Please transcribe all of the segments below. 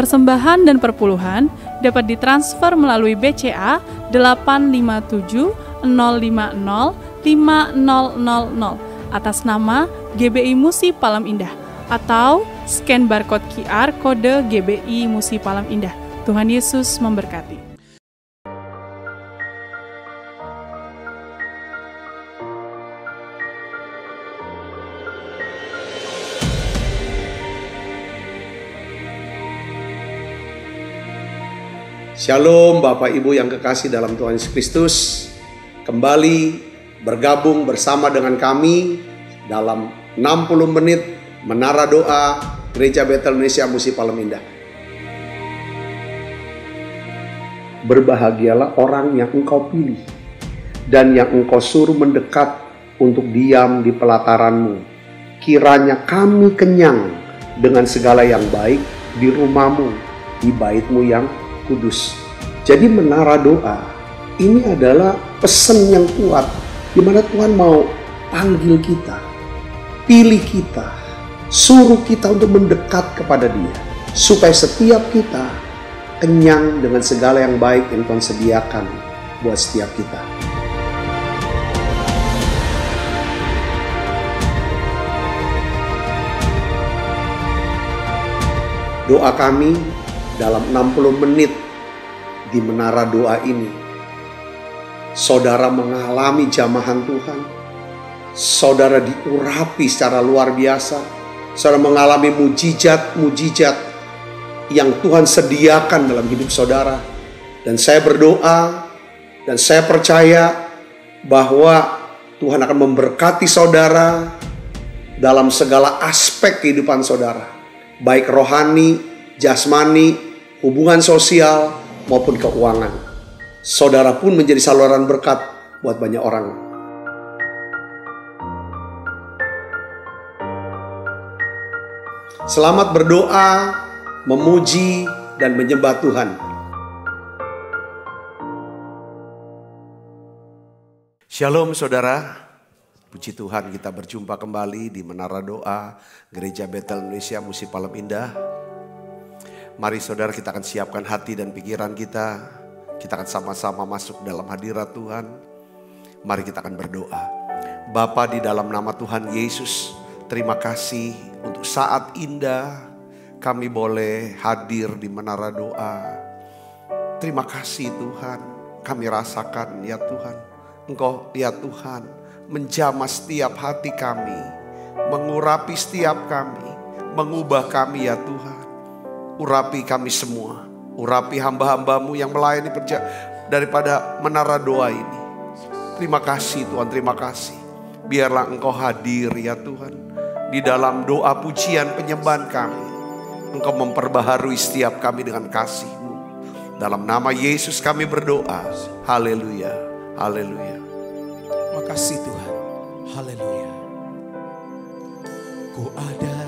persembahan dan perpuluhan dapat ditransfer melalui BCA 857 050 5000 atas nama GBI Musi Palem Indah atau scan barcode QR kode GBI Musi Palem Indah. Tuhan Yesus memberkati. Shalom Bapak Ibu yang kekasih dalam Tuhan Yesus Kristus. Kembali bergabung bersama dengan kami dalam 60 menit Menara Doa Gereja Betel Indonesia Musi Palem Indah. Berbahagialah orang yang engkau pilih dan yang engkau suruh mendekat untuk diam di pelataranmu. Kiranya kami kenyang dengan segala yang baik di rumahmu, di baitmu yang kudus. Jadi menara doa ini adalah pesan yang kuat di mana Tuhan mau panggil kita, pilih kita, suruh kita untuk mendekat kepada Dia supaya setiap kita kenyang dengan segala yang baik yang Tuhan sediakan buat setiap kita. Doa kami dalam 60 menit di menara doa ini, saudara mengalami jamahan Tuhan, saudara diurapi secara luar biasa, saudara mengalami mujizat-mujizat yang Tuhan sediakan dalam hidup saudara. Dan saya berdoa dan saya percaya bahwa Tuhan akan memberkati saudara dalam segala aspek kehidupan saudara, baik rohani, jasmani, hubungan sosial maupun keuangan. Saudara pun menjadi saluran berkat buat banyak orang. Selamat berdoa, memuji, dan menyembah Tuhan. Shalom saudara. Puji Tuhan kita berjumpa kembali di Menara Doa Gereja Betel Indonesia Musi Palem Indah. Mari saudara, kita akan siapkan hati dan pikiran kita. Kita akan sama-sama masuk dalam hadirat Tuhan. Mari kita akan berdoa. Bapa, di dalam nama Tuhan Yesus, terima kasih untuk saat indah kami boleh hadir di Menara Doa. Terima kasih Tuhan, kami rasakan ya Tuhan, Engkau ya Tuhan menjamah setiap hati kami, mengurapi setiap kami, mengubah kami ya Tuhan. Urapi kami semua, urapi hamba-hambamu yang melayani daripada menara doa ini. Terima kasih Tuhan, terima kasih. Biarlah Engkau hadir ya Tuhan di dalam doa pujian penyembahan kami. Engkau memperbaharui setiap kami dengan kasih-Mu. Dalam nama Yesus kami berdoa. Haleluya, haleluya. Makasih Tuhan, haleluya. Ku ada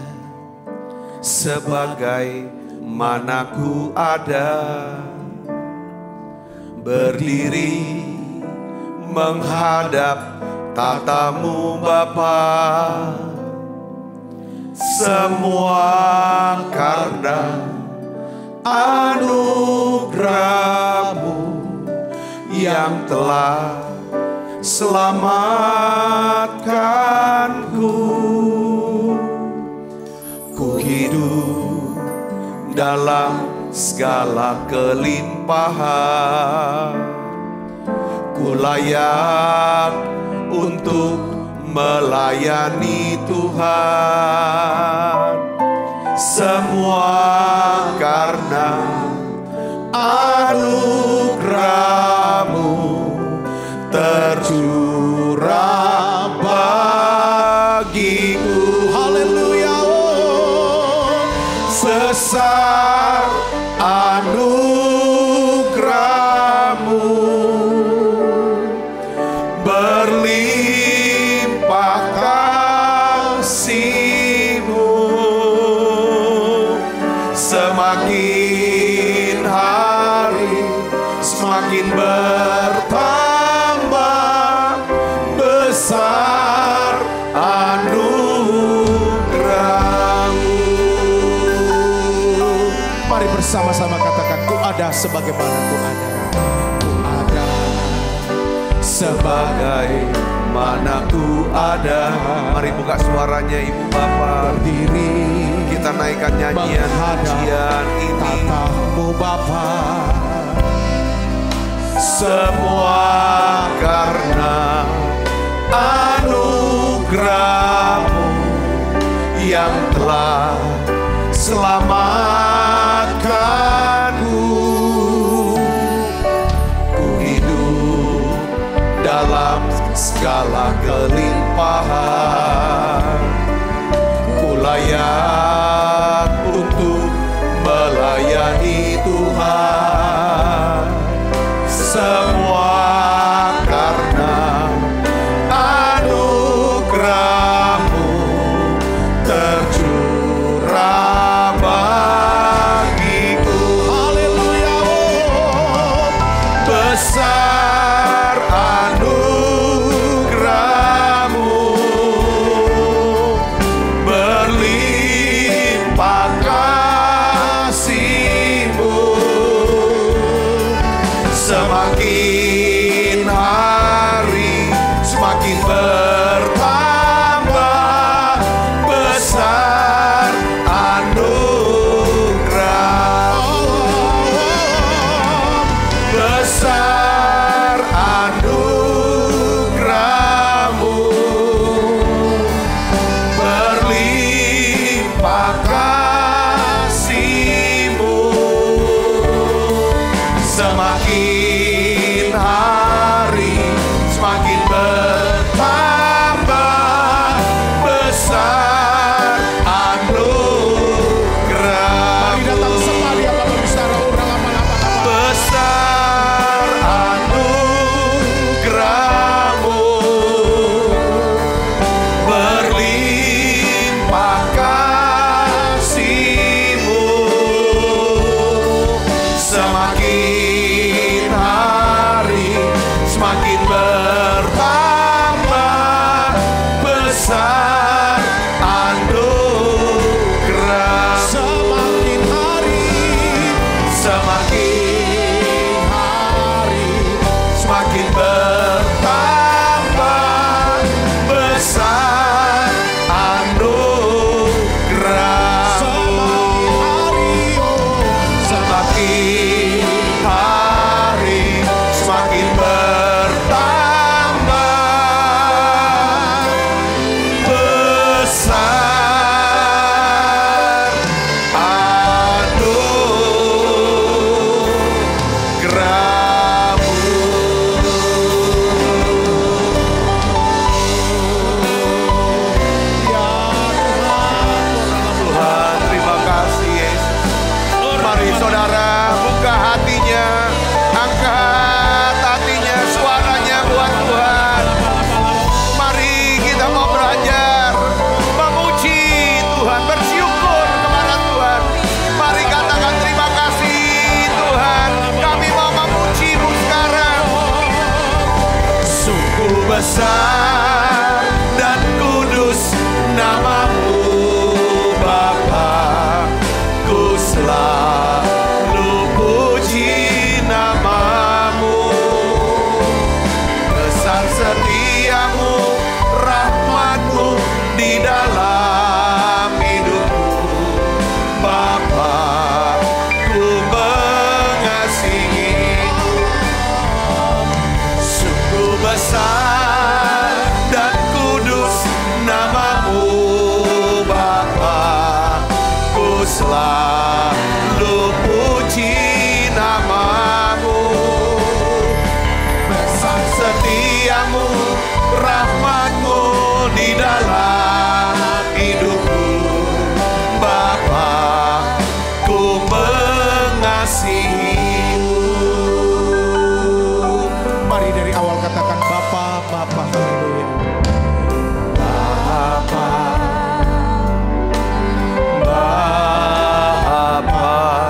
sebagai mana ku ada, berdiri menghadap tatamu Bapa, semua karena anugerah-Mu yang telah selamatkanku. Ku hidup dalam segala kelimpahan, ku layak untuk melayani Tuhan. Semua karena anugerah-Mu tercurah bagiku. Haleluya. Besar anugerah-Mu, berlimpah kasih-Mu, semakin hari semakin bertambah besar anugerah-Mu. Mari Mari bersama-sama katakan, ku ada sebagaimana ku ada. Ku ada sebagaimana ku ada. Mari buka suaranya Ibu Bapak. Berdiri Kita naikkan nyanyian pujian ini. tatamu Bapa. Semua karena anugerah-Mu yang telah selamatkanku. Ku hidup dalam segala kelimpahan. Ku layak untuk melayani Tuhan. Semua karena anugerah-Mu tercurah bagiku. Haleluya. Besar anugerah-Mu, berlimpah kasih-Mu. Semakin hari semakin bertambah besar anugerah-Mu. Besar anugerah-Mu, berlimpah kasih-Mu. Semakin hari semakin bertambah besar anugerah-Mu. Datang sekali apa bicara orang apa-apa. Besar anugerah-Mu, berlimpah kasih-Mu. Semakin hari semakin bertambah besar anugerah. Semakin hari semakin bertambah besar anugerah. Semakin hari semakin bertambah besar anugerah-Mu. Tuhan, terima kasih Yesus. Mari saudara buka hatinya, angkat hatinya, suaranya buat Tuhan. Mari kita mau belajar memuji Tuhan, bersyukur kepada Tuhan. Mari katakan terima kasih Tuhan, kami mau memuji-Mu sekarang. Sungguh besar dan kudus nama-Mu Bapa, ku selalu puji nama-Mu. Besar setia-Mu, rahmat-Mu di dalam hidupku. Bapa, ku mengasihi-Mu. Sungguh besar dan kudus nama-Mu Bapa, ku selalu puji nama-Mu. Besar setia-Mu, rahmat-Mu di dalam hidupku. Bapa, ku mengasihi-Mu. Mari dari awal katakan Bapa, Bapa. Haleluya. Bapa,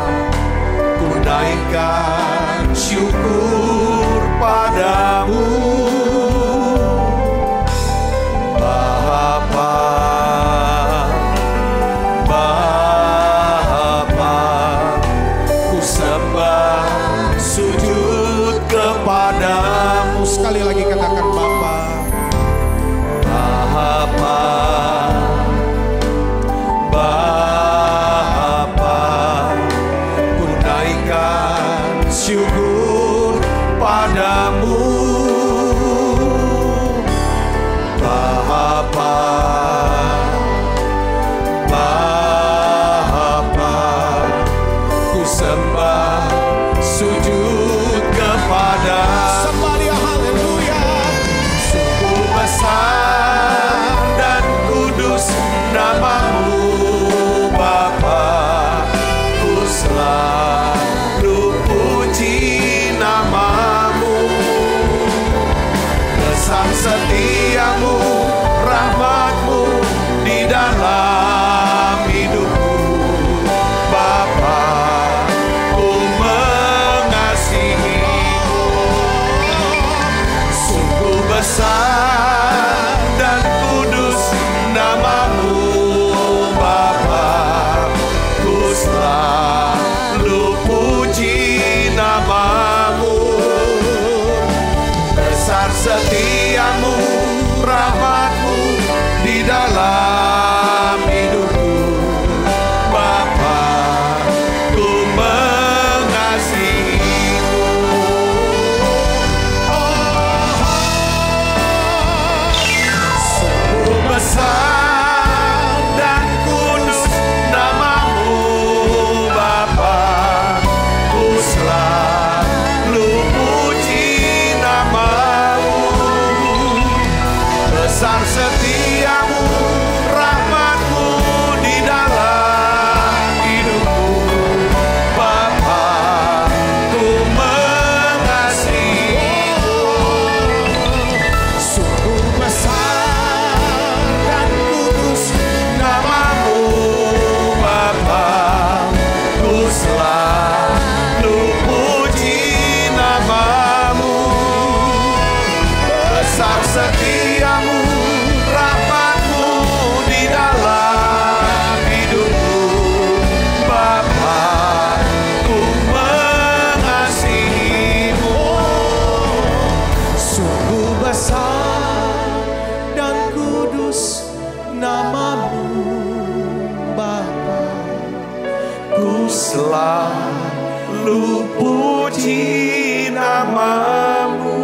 selalu puji nama-Mu.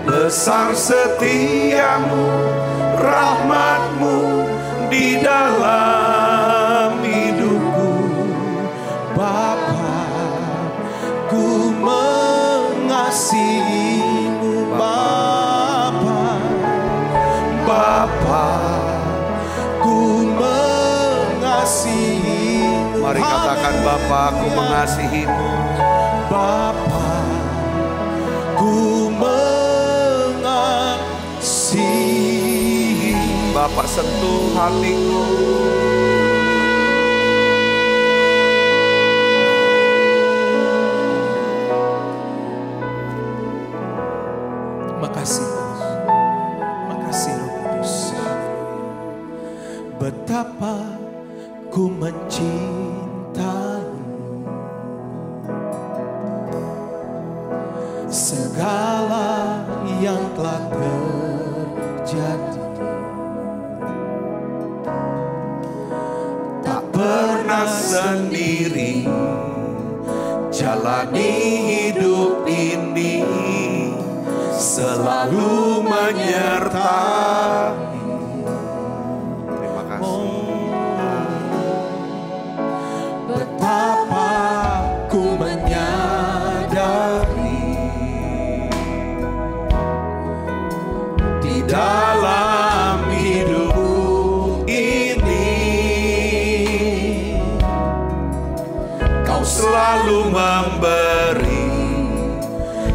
Besar setiamu, rahmat-Mu di dalam hidupku. Bapa, ku mengasihi-Mu. Bapa, ku mengasihi-Mu. Mari katakan, Bapa, aku mengasihi-Mu. Bapa, ku mengasihi. Bapa, sentuh hatiku. Makasih, makasih Roh Kudus. Betapa ku mencintai segala yang telah terjadi. Tak pernah sendiri jalani hidup ini, selalu menyertai. Terima kasih. Betapa ku menyadari Di dalam hidup ini Kau selalu memberi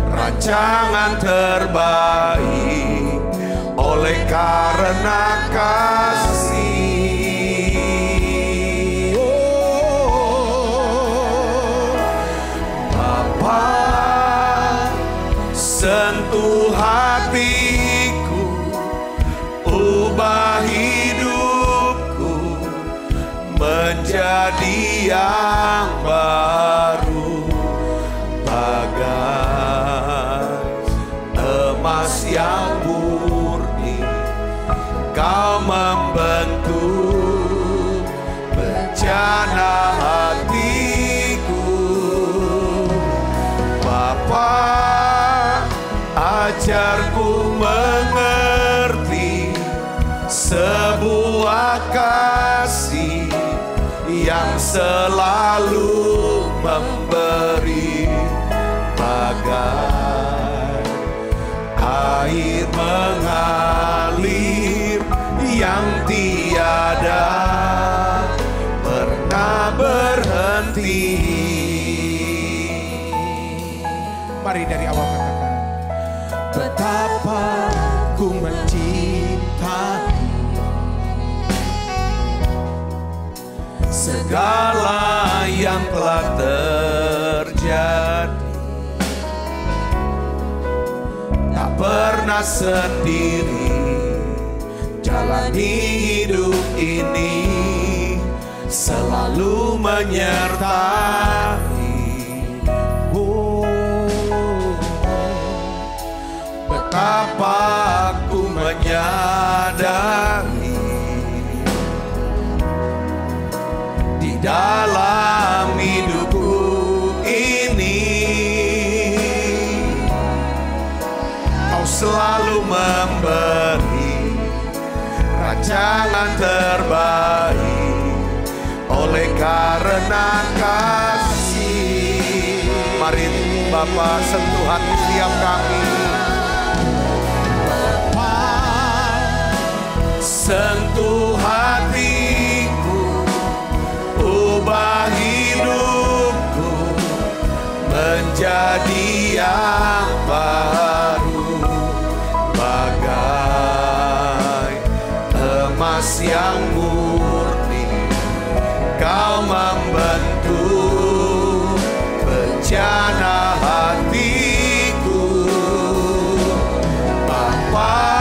rancangan terbaik oleh karena kasih. Bapa, sentuh hatiku, ubah hidupku menjadi yang baru, bagai emas yang murni. Kau membentuk bencana hatiku. Bapa, ajarku mengerti sebuah kasih yang selalu memberi, bagai air mengalir yang tiada pernah berhenti. Mari dari awal katakan, betapa ku mencintai segala yang telah terjadi. Tak pernah sendiri jalani hidup ini, selalu menyertai. Betapa aku menyadari di dalam hidupku ini Kau selalu memberi rancangan terbaik oleh karena kasih. Mari Bapa, sentuh hati setiap kami. Sentuh hatiku, ubah hidupku menjadi yang baru, bagai emas yang murni. Kau membentuk bencana hatiku. Bapa,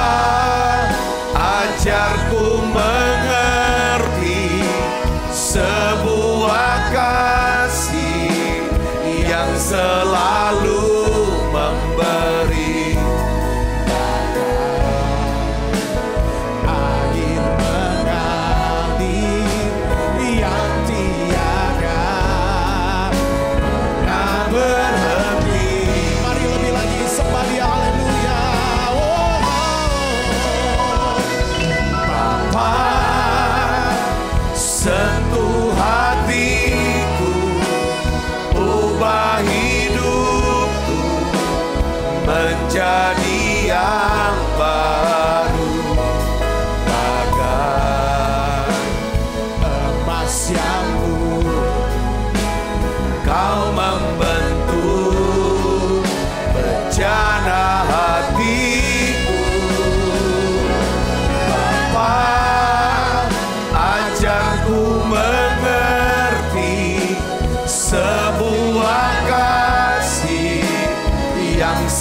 ajarku mengerti sebuah kasih yang selalu memberi, air mengalir yang tiada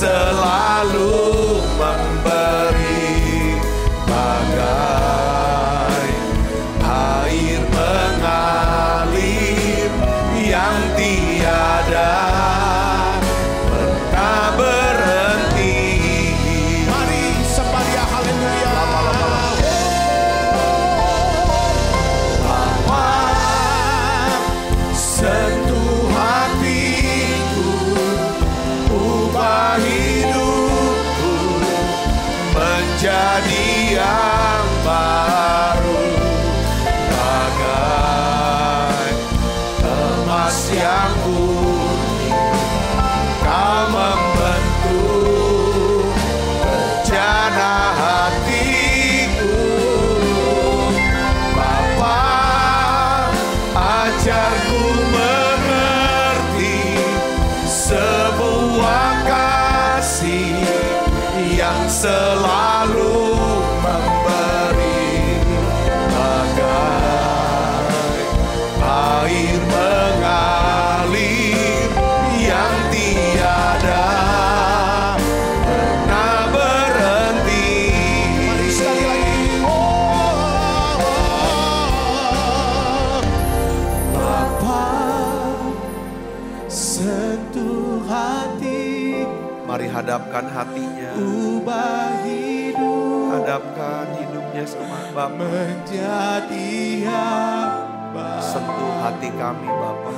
selalu memberi, bagai air mengalir yang tiada pernah berhenti. Mari sembahyang haleluya. Bapa, sentuh hatiku, ubah hidupku menjadi yang baru, bagai emas yang murni. Kau membentuk rencana hatiku. Bapa, ajarku mengerti sebuah kasih yang selalu memberi, bagai air mengalir yang tiada pernah berhenti. Mari sekali lagi. Bapa, sentuh hati, Mari hadapkan hatinya, ubah hidup hadapkan hidupnya sama Bapa. menjadi hamba, Sentuh hati kami Bapa,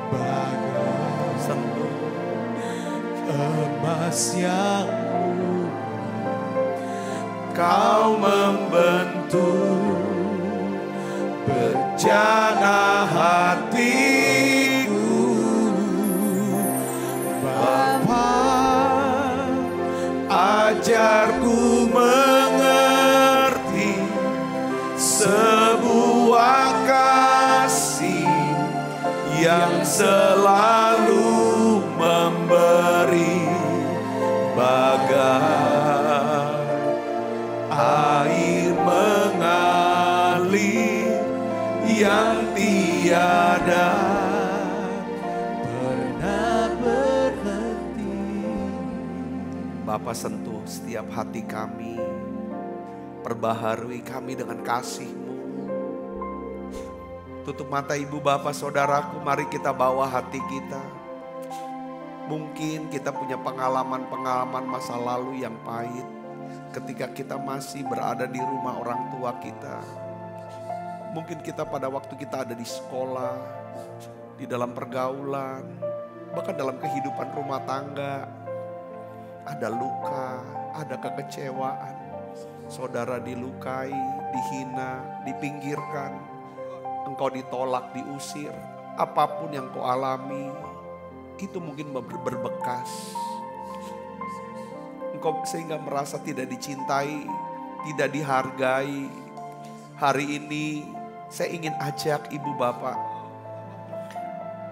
bagai sentuh. emas yang murni. Kau membentuk rencana hatiku. Bapa, ajarku mengerti sebuah kasih yang selalu memberi, bagai air mengalir yang tiada Pernah berhenti. Bapa, sentuh setiap hati kami, perbaharui kami dengan kasih-Mu. Tutup mata ibu bapak saudaraku, mari kita bawa hati kita. Mungkin kita punya pengalaman-pengalaman masa lalu yang pahit ketika kita masih berada di rumah orang tua kita. Mungkin kita pada waktu kita ada di sekolah, di dalam pergaulan, bahkan dalam kehidupan rumah tangga. Ada luka, ada kekecewaan. Saudara dilukai, dihina, dipinggirkan. Engkau ditolak, diusir. Apapun yang kau alami, itu mungkin berbekas. Engkau sehingga merasa tidak dicintai, tidak dihargai. Hari ini saya ingin ajak ibu bapak,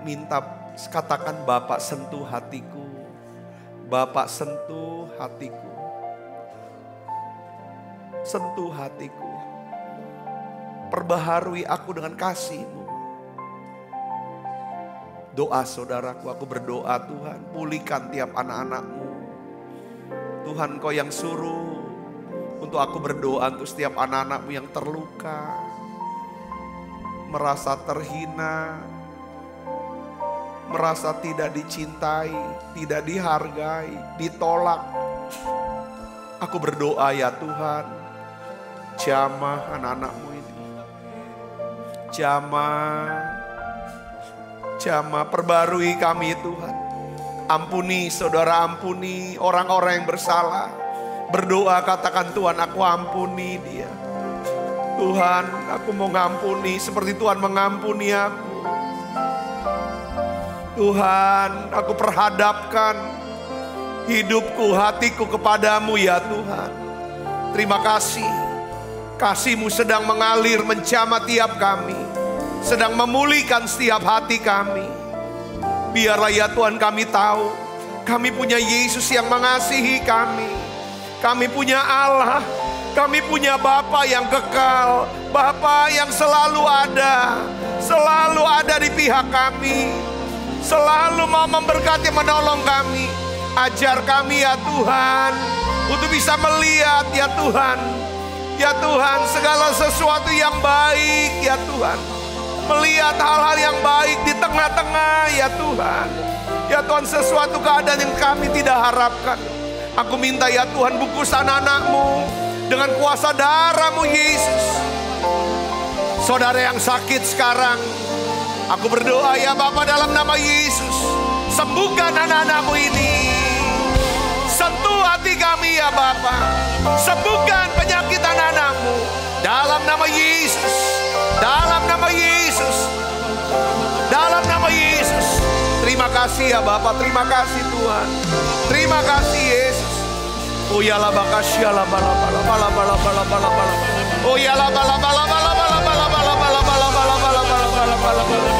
minta katakan, Bapak sentuh hatiku, Bapak sentuh hatiku, sentuh hatiku, perbaharui aku dengan kasih-Mu. Doa saudaraku, aku berdoa Tuhan, pulihkan tiap anak-anak-Mu. Tuhan, Kau yang suruh untuk aku berdoa untuk setiap anak-anak-Mu yang terluka, merasa terhina, merasa tidak dicintai, tidak dihargai, ditolak. Aku berdoa ya Tuhan, jamah anak-anak-Mu ini. Jamah, perbarui kami Tuhan. Ampuni saudara, ampuni orang-orang yang bersalah. Berdoa katakan, Tuhan aku ampuni dia. Tuhan aku mau ngampuni seperti Tuhan mengampuni aku. Tuhan aku perhadapkan hidupku, hatiku kepadamu ya Tuhan. Terima kasih. Kasih-Mu sedang mengalir menjamah tiap kami. Sedang memulihkan setiap hati kami. Biarlah ya Tuhan kami tahu, kami punya Yesus yang mengasihi kami. Kami punya Allah, kami punya Bapa yang kekal. Bapa yang selalu ada di pihak kami. Selalu mau memberkati, menolong kami. Ajar kami ya Tuhan, untuk bisa melihat ya Tuhan. Ya Tuhan, segala sesuatu yang baik ya Tuhan. Melihat hal-hal yang baik di tengah-tengah ya Tuhan. Ya Tuhan, sesuatu keadaan yang kami tidak harapkan. Aku minta ya Tuhan, bungkus anak-anak-Mu dengan kuasa darah-Mu Yesus. Saudara yang sakit sekarang, aku berdoa ya Bapa dalam nama Yesus, sembuhkan anak-anak-Mu ini. Sentuh hati kami ya Bapa, sembuhkan penyakit anak-anak-Mu dalam nama Yesus, dalam nama Yesus, dalam nama Yesus. Terima kasih ya Bapa, terima kasih Tuhan, terima kasih Yesus. Oh ya la bakasya la bala bala bala bala bala bala bala. Oh ya la bala bala bala bala bala bala bala bala bala bala bala bala bala.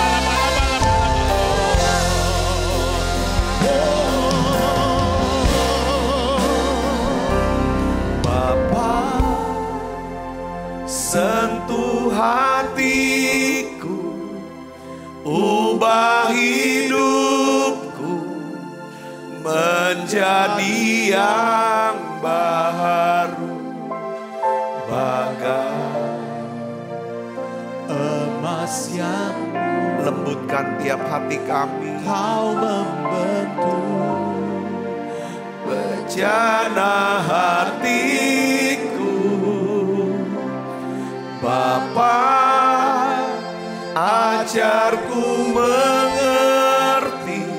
Bapa, sentuh hatiku, ubah hidupku menjadi yang baru, bagai emas yang lembutkan tiap hati kami. Kau membentuk bejana hatiku, Bapa, ajarku mengerti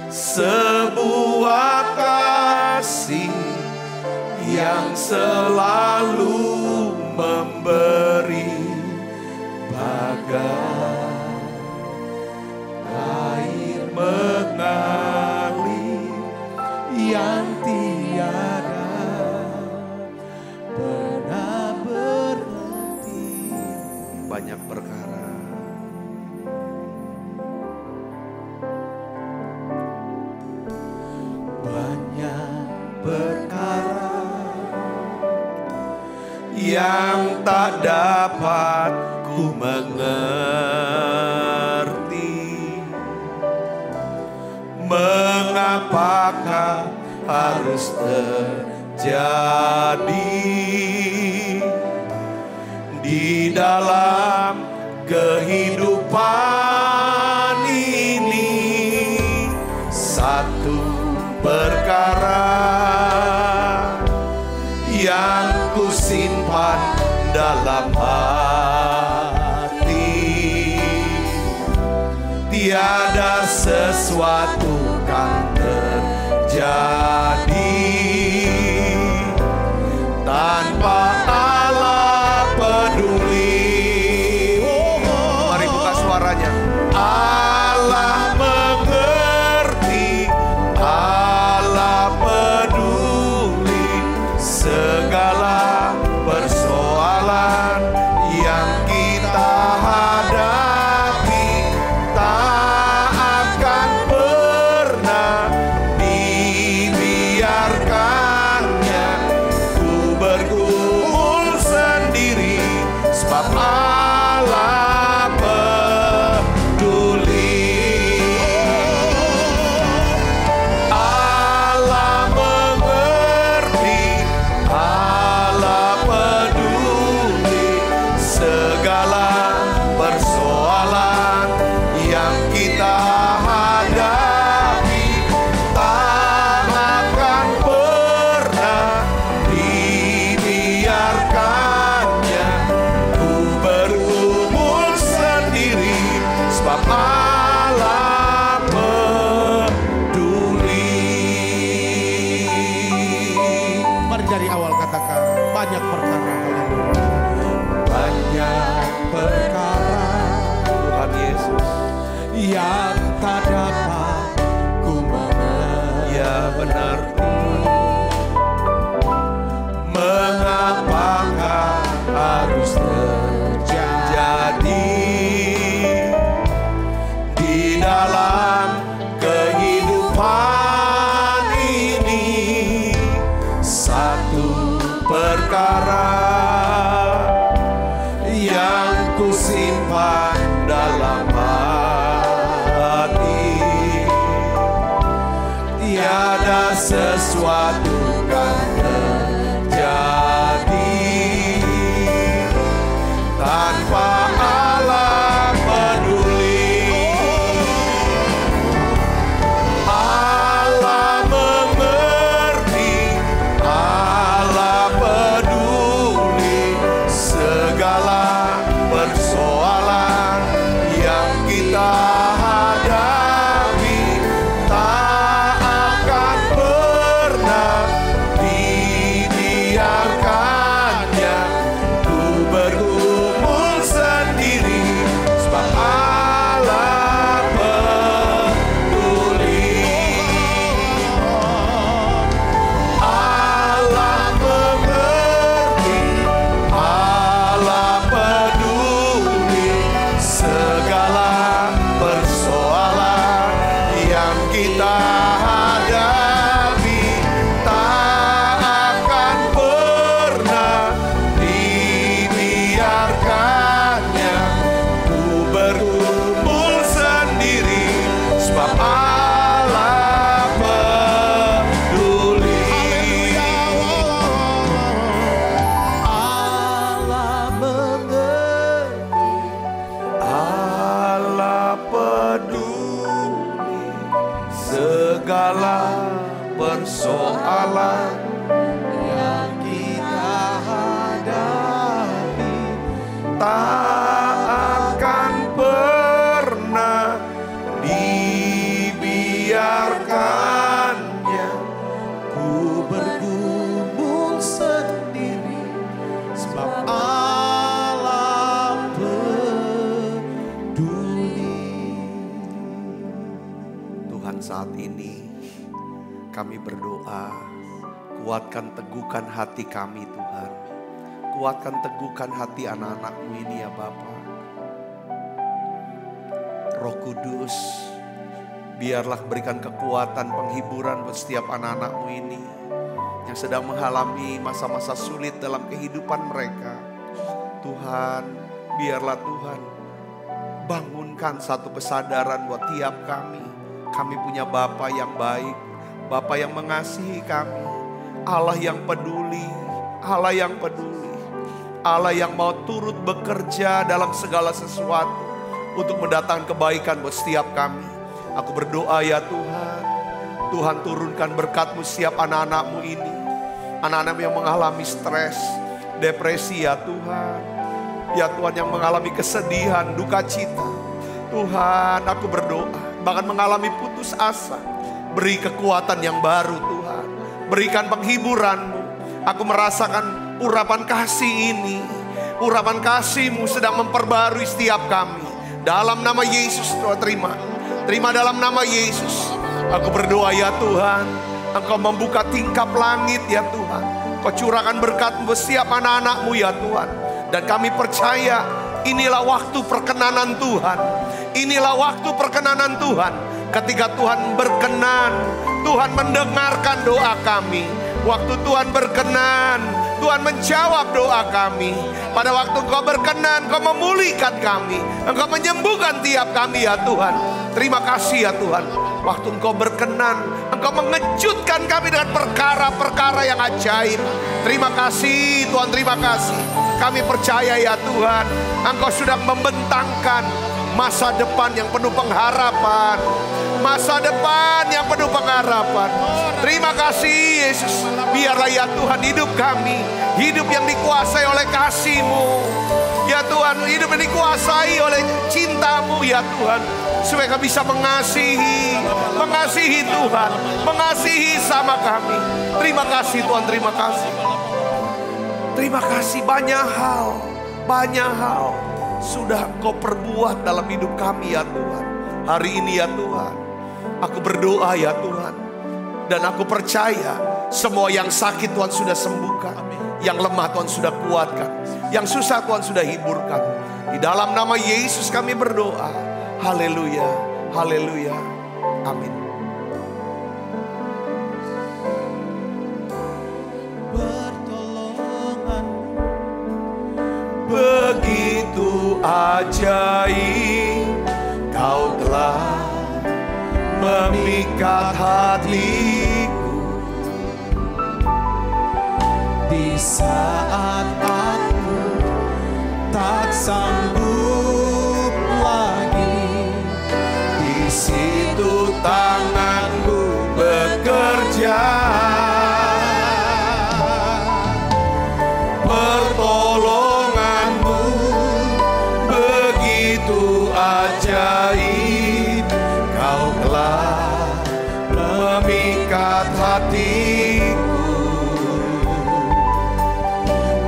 sebuah kasih yang selalu memberi, bagai air mengalir yang tiada pernah berhenti. Banyak perkara, banyak perkara yang tak dapat ku mengerti. Mengapakah harus terjadi di dalam kehidupan ini? Satu perkara yang ku simpan dalam hati, tiada sesuatu kan terjadi tanpa Allah peduli. Mari buka suaranya. Allah mengerti, Allah peduli segala persoalan yang kita hadapi, tak akan pernah dibiarkan. sesuatu kan terjadi. Tanpa Allah peduli, Allah mengerti, Allah peduli segala persoalan yang kita hadapi. Tak akan pernah dibiarkannya ku bergumul sendiri, sebab Allah peduli. Allah mengerti, Allah peduli segala persoalan yang kita hadapi. Tak akan pernah dibiarkannya ku berkumpul sendiri, sebab Allah peduli. Allah mengerti, Allah peduli segala persoalan yang kita hadapi. Tak akan pernah dibiarkannya ku bergumul sendiri, sebab Allah peduli. Tuhan, saat ini kami berdoa, kuatkan teguhkan hati kami Tuhan. Kuatkan teguhkan hati anak-anak-Mu ini ya Bapa. Roh Kudus, biarlah berikan kekuatan penghiburan buat setiap anak-anak-Mu ini yang sedang mengalami masa-masa sulit dalam kehidupan mereka. Tuhan, biarlah Tuhan bangunkan satu kesadaran buat tiap kami. Kami punya Bapa yang baik, Bapa yang mengasihi kami, Allah yang peduli, Allah yang peduli, Allah yang mau turut bekerja dalam segala sesuatu untuk mendatangkan kebaikan buat setiap kami. Aku berdoa ya Tuhan, Tuhan turunkan berkat-Mu setiap anak-anak-Mu ini, anak-anak yang mengalami stres, depresi ya Tuhan. Ya Tuhan, yang mengalami kesedihan, duka cita. Tuhan, aku berdoa, bahkan mengalami putus asa, beri kekuatan yang baru Tuhan. Berikan penghiburan-Mu. Aku merasakan urapan kasih ini. Urapan kasih-Mu sedang memperbarui setiap kami. Dalam nama Yesus Tuhan terima. Terima dalam nama Yesus. Aku berdoa ya Tuhan, Engkau membuka tingkap langit ya Tuhan. Kau curahkan berkat-Mu setiap anak-anak-Mu ya Tuhan. Dan kami percaya inilah waktu perkenanan Tuhan. Inilah waktu perkenanan Tuhan. Ketika Tuhan berkenan, Tuhan mendengarkan doa kami. Waktu Tuhan berkenan, Tuhan menjawab doa kami. Pada waktu Engkau berkenan, Engkau memulihkan kami. Engkau menyembuhkan tiap kami ya Tuhan. Terima kasih ya Tuhan. Waktu Engkau berkenan, Engkau mengejutkan kami dengan perkara-perkara yang ajaib. Terima kasih Tuhan, terima kasih. Kami percaya ya Tuhan, Engkau sudah membentangkan masa depan yang penuh pengharapan. Masa depan yang penuh pengharapan. Terima kasih Yesus. Biarlah ya Tuhan hidup kami, hidup yang dikuasai oleh kasih-Mu. Ya Tuhan, hidup yang dikuasai oleh cinta-Mu ya Tuhan. Supaya kami bisa mengasihi Tuhan, mengasihi sama kami. Terima kasih Tuhan, terima kasih. Terima kasih, banyak hal sudah Engkau perbuat dalam hidup kami ya Tuhan. Hari ini ya Tuhan, aku berdoa ya Tuhan, dan aku percaya semua yang sakit Tuhan sudah sembuhkan, yang lemah Tuhan sudah kuatkan, yang susah Tuhan sudah hiburkan. Di dalam nama Yesus kami berdoa. Haleluya, haleluya, amin. Begitu ajaib, Kau telah memikat hatiku saat aku tak sanggup lagi, di situ tanganmu bekerja. Pertolonganmu begitu ajaib, kau telah memikat hatiku.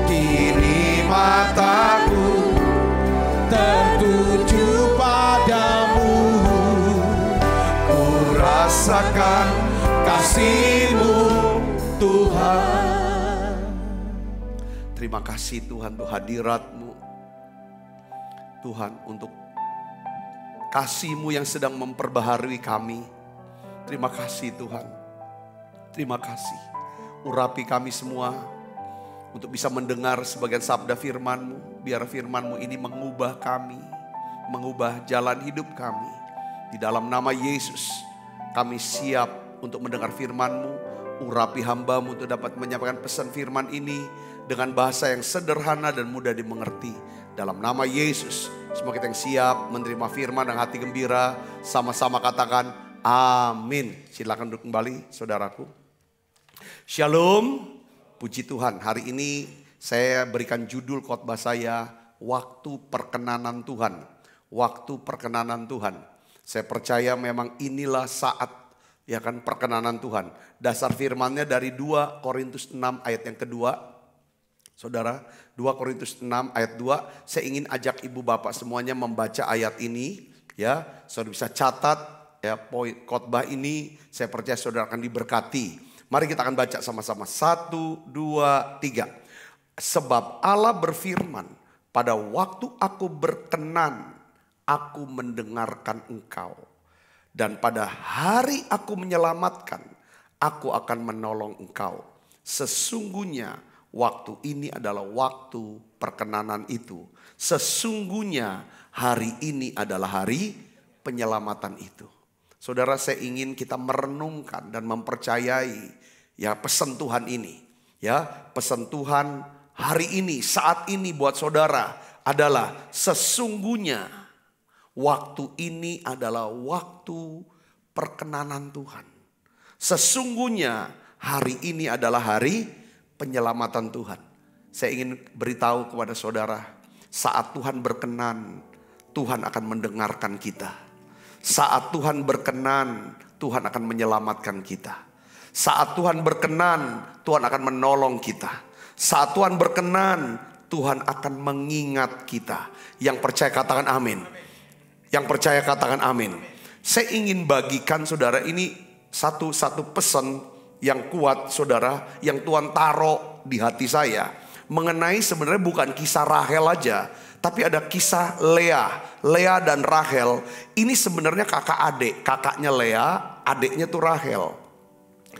Kini mataku tertuju padamu, ku rasakan kasih-Mu Tuhan. Terima kasih Tuhan untuk hadirat-Mu. Tuhan untuk kasih-Mu yang sedang memperbaharui kami. Terima kasih Tuhan. Terima kasih. Urapi kami semua untuk bisa mendengar sebagian sabda firman-Mu. Biar firman-Mu ini mengubah kami, mengubah jalan hidup kami. Di dalam nama Yesus kami siap untuk mendengar firman-Mu. Urapi hamba-Mu untuk dapat menyampaikan pesan firman ini dengan bahasa yang sederhana dan mudah dimengerti. Dalam nama Yesus, semua kita yang siap menerima firman dan hati gembira, sama-sama katakan amin. Silakan duduk kembali saudaraku. Shalom, puji Tuhan. Hari ini saya berikan judul khotbah saya, waktu perkenanan Tuhan. Waktu perkenanan Tuhan. Saya percaya memang inilah saat, ya kan, perkenanan Tuhan. Dasar firmannya dari 2 Korintus 6 ayat yang kedua. Saudara, 2 Korintus 6 ayat 2, saya ingin ajak ibu bapak semuanya membaca ayat ini. Ya, saudara bisa catat ya poin khotbah ini, saya percaya saudara akan diberkati. Mari kita akan baca sama-sama. 1, 2, 3. Sebab Allah berfirman, pada waktu aku berkenan, aku mendengarkan engkau. Dan pada hari aku menyelamatkan, aku akan menolong engkau. Sesungguhnya waktu ini adalah waktu perkenanan itu. Sesungguhnya hari ini adalah hari penyelamatan itu. Saudara, saya ingin kita merenungkan dan mempercayai ya pesan Tuhan ini. Ya, pesan Tuhan hari ini, saat ini buat saudara adalah sesungguhnya waktu ini adalah waktu perkenanan Tuhan. Sesungguhnya hari ini adalah hari penyelamatan Tuhan. Saya ingin beritahu kepada saudara, saat Tuhan berkenan, Tuhan akan mendengarkan kita. Saat Tuhan berkenan, Tuhan akan menyelamatkan kita. Saat Tuhan berkenan, Tuhan akan menolong kita. Saat Tuhan berkenan, Tuhan akan mengingat kita. Yang percaya katakan amin. Yang percaya katakan amin. Saya ingin bagikan saudara ini satu pesan yang kuat saudara, yang Tuhan taruh di hati saya. Mengenai sebenarnya bukan kisah Rahel aja, tapi ada kisah Lea dan Rahel. Ini sebenarnya kakak adik, kakaknya Lea, adiknya tuh Rahel.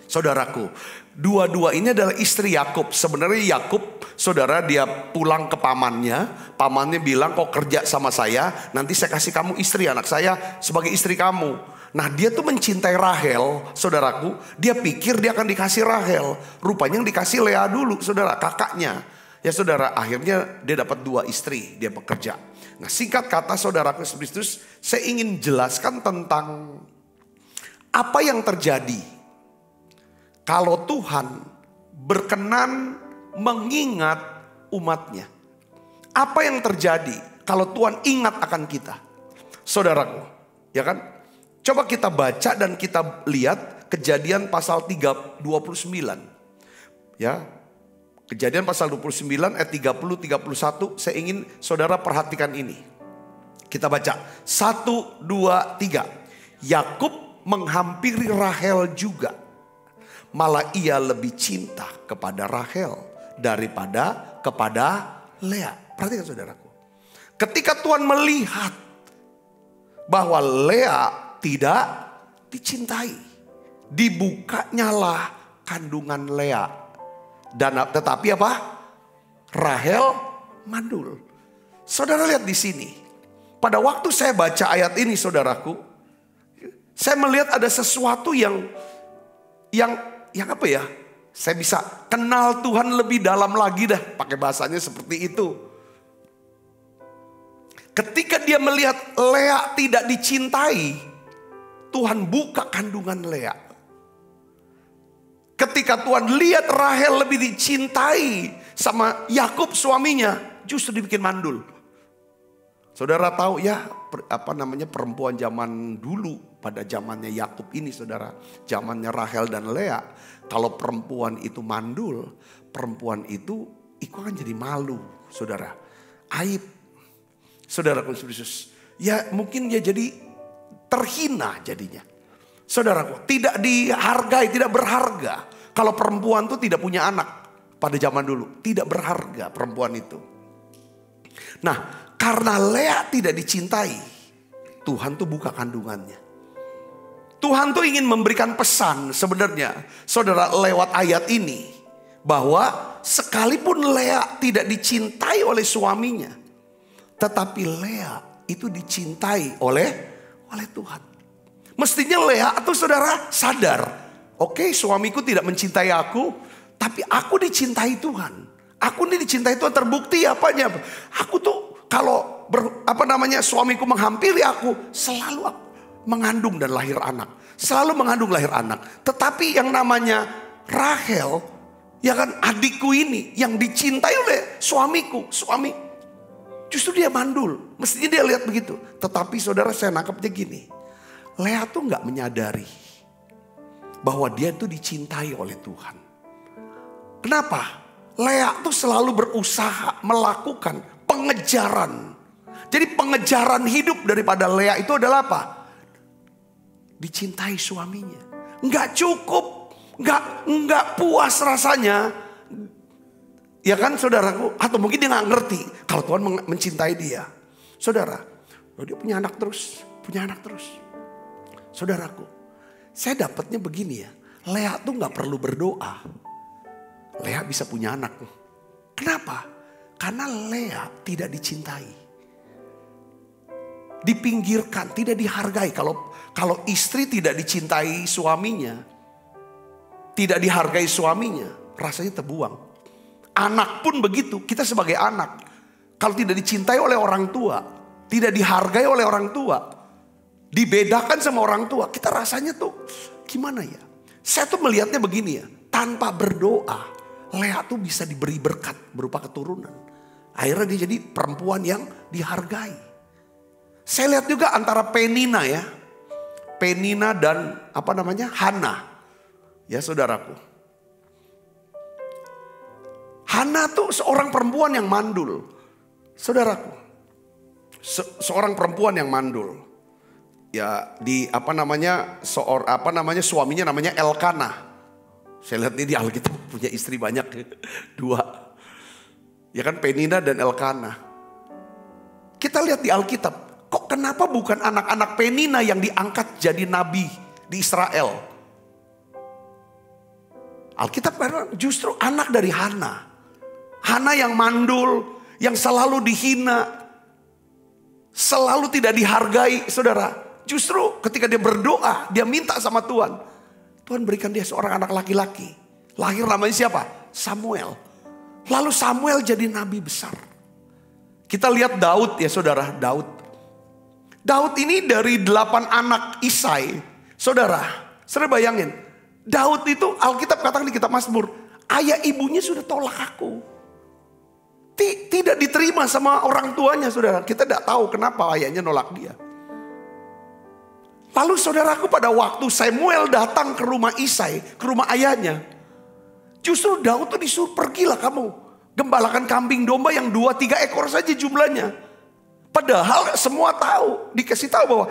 Saudaraku, dua-dua ini adalah istri Yakub. Sebenarnya Yakub, saudara, dia pulang ke pamannya. Pamannya bilang, kau kerja sama saya, nanti saya kasih kamu istri, anak saya sebagai istri kamu. Nah, dia tuh mencintai Rahel, saudaraku. Dia pikir dia akan dikasih Rahel. Rupanya yang dikasih Lea dulu, saudara, kakaknya. Ya saudara, akhirnya dia dapat 2 istri, dia bekerja. Nah, singkat kata saudaraku Kristus, saya ingin jelaskan tentang apa yang terjadi kalau Tuhan berkenan mengingat umatnya. Apa yang terjadi kalau Tuhan ingat akan kita? Saudaraku, ya kan? Coba kita baca dan kita lihat Kejadian pasal 29. Ya. Kejadian pasal 29 ayat 30-31. Saya ingin saudara perhatikan ini. Kita baca 1, 2, 3. Yakub menghampiri Rahel juga. Malah ia lebih cinta kepada Rahel daripada kepada Lea. Perhatikan saudaraku. Ketika Tuhan melihat bahwa Lea tidak dicintai, dibukanyalah kandungan Lea. Dan tetapi apa? Rahel mandul. Saudara lihat di sini. Pada waktu saya baca ayat ini saudaraku, saya melihat ada sesuatu yang apa ya? Saya bisa kenal Tuhan lebih dalam lagi dah. Pakai bahasanya seperti itu. Ketika dia melihat Lea tidak dicintai, Tuhan buka kandungan Lea. Ketika Tuhan lihat Rahel lebih dicintai sama Yakub suaminya, justru dibikin mandul. Saudara tahu ya perempuan zaman dulu pada zamannya Yakub ini, saudara, zamannya Rahel dan Lea. Kalau perempuan itu mandul, perempuan itu akan jadi malu, saudara, aib, saudara Yesus. Ya mungkin dia jadi terhina jadinya. Saudaraku, tidak dihargai, tidak berharga. Kalau perempuan tuh tidak punya anak pada zaman dulu, tidak berharga perempuan itu. Nah, karena Lea tidak dicintai, Tuhan tuh buka kandungannya. Tuhan tuh ingin memberikan pesan sebenarnya, saudara, lewat ayat ini, bahwa sekalipun Lea tidak dicintai oleh suaminya, tetapi Lea itu dicintai oleh Tuhan. Mestinya Lea atau saudara sadar, oke, suamiku tidak mencintai aku, tapi aku dicintai Tuhan. Aku ini dicintai Tuhan, terbukti apanya? Aku tuh kalau suamiku menghampiri aku, selalu mengandung dan lahir anak. Selalu mengandung lahir anak. Tetapi yang namanya Rahel, ya kan, adikku ini yang dicintai oleh suamiku, justru dia mandul. Mestinya dia lihat begitu. Tetapi saudara, saya nangkapnya gini. Lea tuh gak menyadari bahwa dia tuh dicintai oleh Tuhan. Kenapa? Lea tuh selalu berusaha melakukan pengejaran. Jadi pengejaran hidup daripada Lea itu adalah apa? Dicintai suaminya. Gak cukup, gak puas rasanya. Ya kan saudaraku? Atau mungkin dia gak ngerti kalau Tuhan mencintai dia. Saudara, dia punya anak terus. Saudaraku, saya dapatnya begini ya. Lea tuh gak perlu berdoa. Lea bisa punya anak. Kenapa? Karena Lea tidak dicintai. Dipinggirkan, tidak dihargai. Kalau istri tidak dicintai suaminya, tidak dihargai suaminya, rasanya terbuang. Anak pun begitu, kita sebagai anak. Kalau tidak dicintai oleh orang tua, tidak dihargai oleh orang tua, dibedakan sama orang tua, kita rasanya tuh gimana ya? Saya tuh melihatnya begini ya, tanpa berdoa, Lea tuh bisa diberi berkat berupa keturunan. Akhirnya dia jadi perempuan yang dihargai. Saya lihat juga antara Penina ya, Penina dan Hana, ya saudaraku. Hana tuh seorang perempuan yang mandul, saudaraku. Seorang perempuan yang mandul. Ya suaminya namanya Elkanah. Saya lihat nih di Alkitab punya istri banyak, 2. Ya kan, Penina dan Elkanah. Kita lihat di Alkitab, kok kenapa bukan anak-anak Penina yang diangkat jadi nabi di Israel? Alkitab karena justru anak dari Hana. Hana yang mandul, yang selalu dihina, selalu tidak dihargai, saudara. Justru ketika dia berdoa, dia minta sama Tuhan. Tuhan berikan dia seorang anak laki-laki. Lahir namanya siapa? Samuel. Lalu Samuel jadi nabi besar. Kita lihat Daud ya saudara, Daud. Daud ini dari 8 anak Isai. Saudara bayangin. Daud itu Alkitab katakan di kitab Mazmur, ayah ibunya sudah tolak aku. Tidak diterima sama orang tuanya, saudara. Kita tidak tahu kenapa ayahnya nolak dia. Lalu saudaraku, pada waktu Samuel datang ke rumah Isai, ke rumah ayahnya, justru Daud tuh disuruh, pergilah kamu gembalakan kambing domba yang 2-3 ekor saja jumlahnya. Padahal semua tahu, dikasih tahu bahwa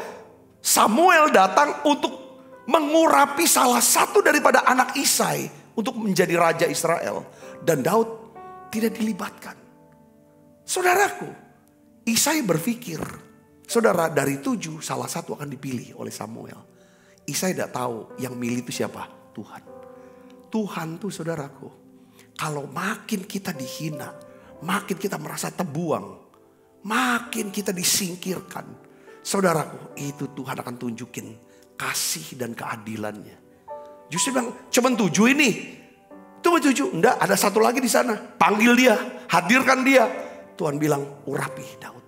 Samuel datang untuk mengurapi salah satu daripada anak Isai untuk menjadi raja Israel. Dan Daud tidak dilibatkan. Saudaraku, Isai berpikir, saudara, dari 7 salah satu akan dipilih oleh Samuel. Isai tidak tahu yang milih itu siapa? Tuhan. Tuhan tuh saudaraku, kalau makin kita dihina, makin kita merasa terbuang, makin kita disingkirkan, saudaraku, itu Tuhan akan tunjukin kasih dan keadilannya. Justru bilang, cuman 7 ini. Tunggu cucu, enggak, ada satu lagi di sana. Panggil dia, hadirkan dia. Tuhan bilang, urapi Daud.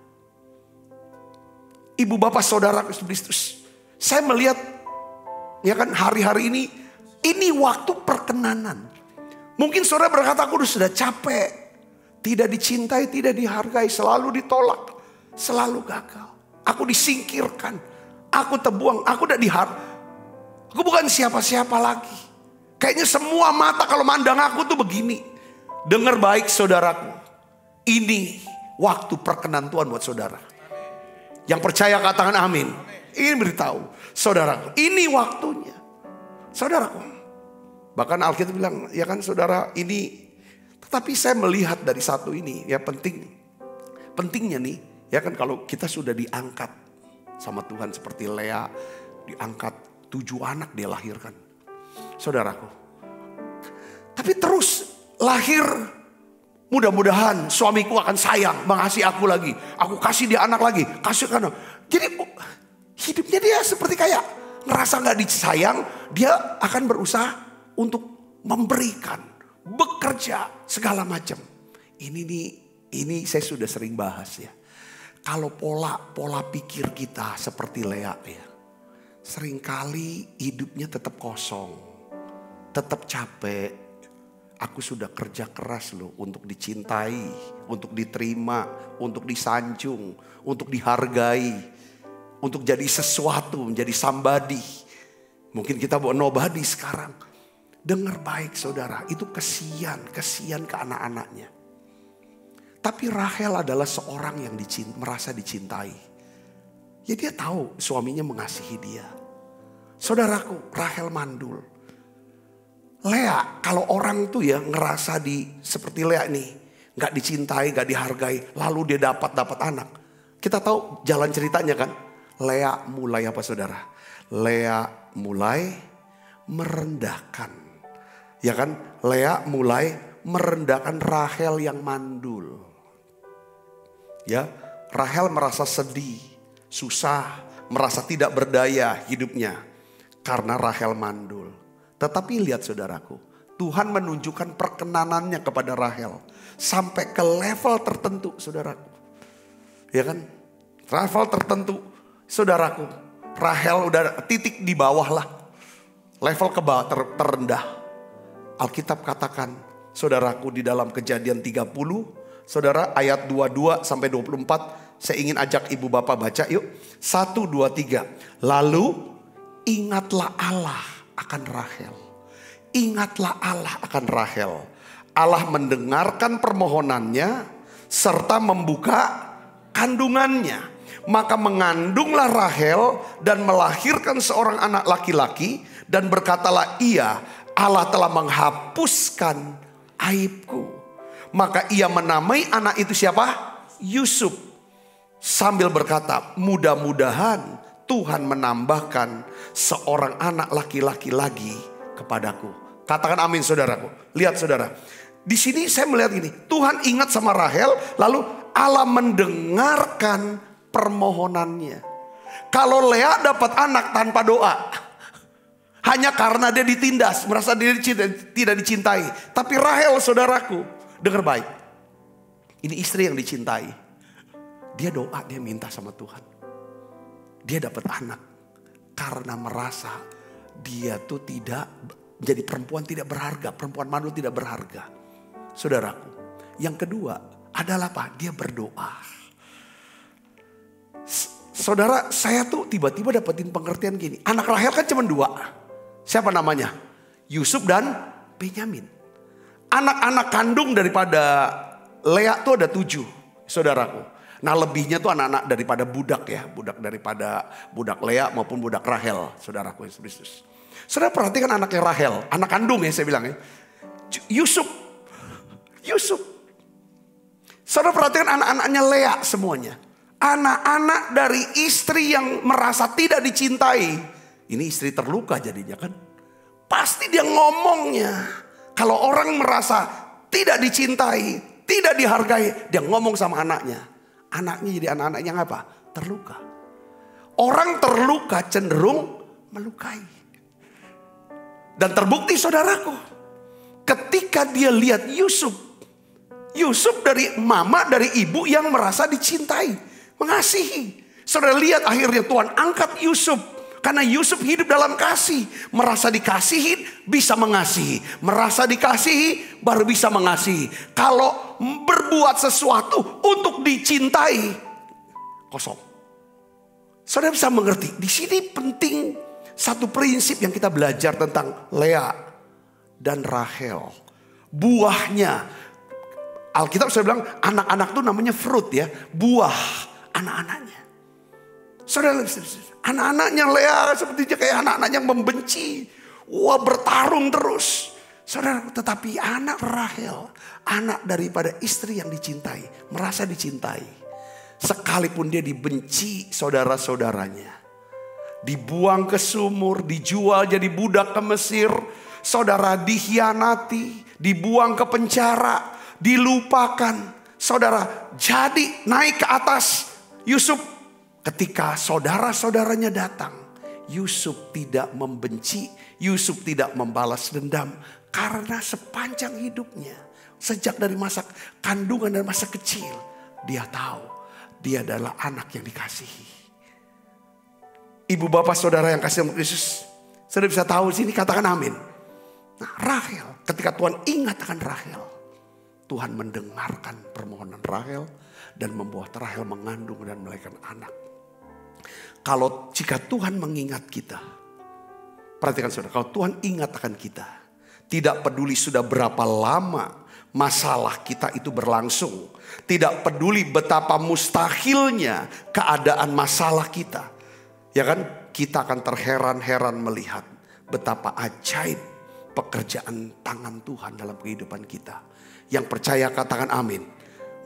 Ibu bapak saudara Kristus, saya melihat ya kan hari-hari ini waktu perkenanan. Mungkin saudara berkata, aku sudah capek, tidak dicintai, tidak dihargai, selalu ditolak, selalu gagal. Aku disingkirkan, aku terbuang, aku udah aku bukan siapa-siapa lagi. Kayaknya semua mata kalau mandang aku tuh begini. Dengar baik saudaraku, ini waktu perkenan Tuhan buat saudara. Yang percaya katakan amin. Ini beritahu saudaraku, ini waktunya. Saudaraku, bahkan Alkitab bilang, ya kan saudara, ini. Tetapi saya melihat dari satu ini, ya pentingnya nih, ya kan kalau kita sudah diangkat sama Tuhan seperti Lea, diangkat 7 anak dia lahirkan. Saudaraku, tapi terus lahir, mudah-mudahan suamiku akan sayang, mengasihi aku lagi, aku kasih dia anak lagi, kasih anak. Jadi hidupnya dia seperti kayak ngerasa gak disayang, dia akan berusaha untuk memberikan, bekerja segala macam. Ini saya sudah sering bahas ya. Kalau pola pikir kita seperti Lea ya, seringkali hidupnya tetap kosong, tetap capek. Aku sudah kerja keras loh untuk dicintai, untuk diterima, untuk disanjung, untuk dihargai, untuk jadi sesuatu, menjadi somebody. Mungkin kita buat nobody sekarang. Dengar baik saudara, itu kesian ke anak-anaknya. Tapi Rahel adalah seorang yang merasa dicintai. Ya dia tahu suaminya mengasihi dia. Saudaraku, Rahel mandul. Lea, kalau orang tuh ya ngerasa seperti Lea nih, gak dicintai, gak dihargai, lalu dia dapat anak. Kita tahu jalan ceritanya kan. Lea mulai apa saudara? Lea mulai merendahkan. Ya kan? Lea mulai merendahkan Rahel yang mandul. Ya, Rahel merasa sedih, susah, merasa tidak berdaya hidupnya karena Rahel mandul. Tetapi lihat saudaraku, Tuhan menunjukkan perkenanannya kepada Rahel sampai ke level tertentu saudaraku. Ya kan? Level tertentu saudaraku. Rahel udah titik di bawah lah. Level ke bawah terendah. Alkitab katakan saudaraku di dalam Kejadian 30 saudara ayat 22 sampai 24. Saya ingin ajak ibu bapak baca yuk. 1, 2, 3. Lalu ingatlah Allah akan Rahel. Ingatlah Allah akan Rahel. Allah mendengarkan permohonannya serta membuka kandungannya. Maka mengandunglah Rahel dan melahirkan seorang anak laki-laki. Dan berkatalah ia, Allah telah menghapuskan aibku. Maka ia menamai anak itu siapa? Yusuf. Sambil berkata, mudah-mudahan Tuhan menambahkan seorang anak laki-laki lagi kepadaku. Katakan amin saudaraku. Lihat saudara. Di sini saya melihat ini. Tuhan ingat sama Rahel. Lalu Allah mendengarkan permohonannya. Kalau Lea dapat anak tanpa doa. Hanya karena dia ditindas. Merasa dia tidak dicintai. Tapi Rahel saudaraku. Dengar baik. Ini istri yang dicintai. Dia doa, dia minta sama Tuhan. Dia dapat anak karena merasa dia tuh tidak menjadi perempuan tidak berharga, perempuan mandul tidak berharga. Saudaraku, yang kedua adalah apa? Dia berdoa. Saudara, saya tuh tiba-tiba dapetin pengertian gini. Anak Rahel kan cuma 2. Siapa namanya? Yusuf dan Benyamin. Anak-anak kandung daripada Lea tuh ada 7, saudaraku. Nah lebihnya tuh anak-anak daripada budak ya. Budak daripada budak Lea maupun budak Rahel. Saudaraku Yesus Kristus. Saudara perhatikan anaknya Rahel. Anak kandung ya saya bilang ya. Yusuf. Saudara perhatikan anak-anaknya Lea semuanya. Anak-anak dari istri yang merasa tidak dicintai. Ini istri terluka jadinya kan. Pasti dia ngomongnya. Kalau orang merasa tidak dicintai, tidak dihargai. Dia ngomong sama anaknya. Anaknya jadi anak-anak yang apa? Terluka. Orang terluka cenderung melukai. Dan terbukti saudaraku. ketika dia lihat Yusuf. Yusuf dari mama, dari ibu yang merasa dicintai, mengasihi. Saudara lihat akhirnya Tuhan angkat Yusuf. Karena Yusuf hidup dalam kasih. Merasa dikasihi, bisa mengasihi. Merasa dikasihi, baru bisa mengasihi. Kalau berbuat sesuatu untuk dicintai, kosong. Saudara bisa mengerti. Di sini penting satu prinsip yang kita belajar tentang Lea dan Rahel. Buahnya. Alkitab saya bilang anak-anak itu namanya fruit ya. Buah anak-anaknya. Saudara, anak-anaknya Lea sepertinya kayak anak-anak yang membenci. Wah, bertarung terus. Saudara, tetapi anak Rahel, anak daripada istri yang dicintai, merasa dicintai. Sekalipun dia dibenci saudara-saudaranya. Dibuang ke sumur, dijual jadi budak ke Mesir. Saudara dikhianati, dibuang ke penjara, dilupakan. Saudara jadi naik ke atas. Yusuf ketika saudara-saudaranya datang, Yusuf tidak membenci, Yusuf tidak membalas dendam. Karena sepanjang hidupnya, sejak dari masa kandungan dan masa kecil, dia tahu dia adalah anak yang dikasihi. Ibu bapak saudara yang kasih Yesus, saudara bisa tahu sini, katakan amin. Nah, Rahel, ketika Tuhan ingat akan Rahel, Tuhan mendengarkan permohonan Rahel dan membuat Rahel mengandung dan melahirkan anak. Kalau jika Tuhan mengingat kita, perhatikan saudara, kalau Tuhan ingat akan kita, tidak peduli sudah berapa lama masalah kita itu berlangsung, tidak peduli betapa mustahilnya keadaan masalah kita, ya kan? Kita akan terheran-heran melihat betapa ajaib pekerjaan tangan Tuhan dalam kehidupan kita. Yang percaya katakan amin.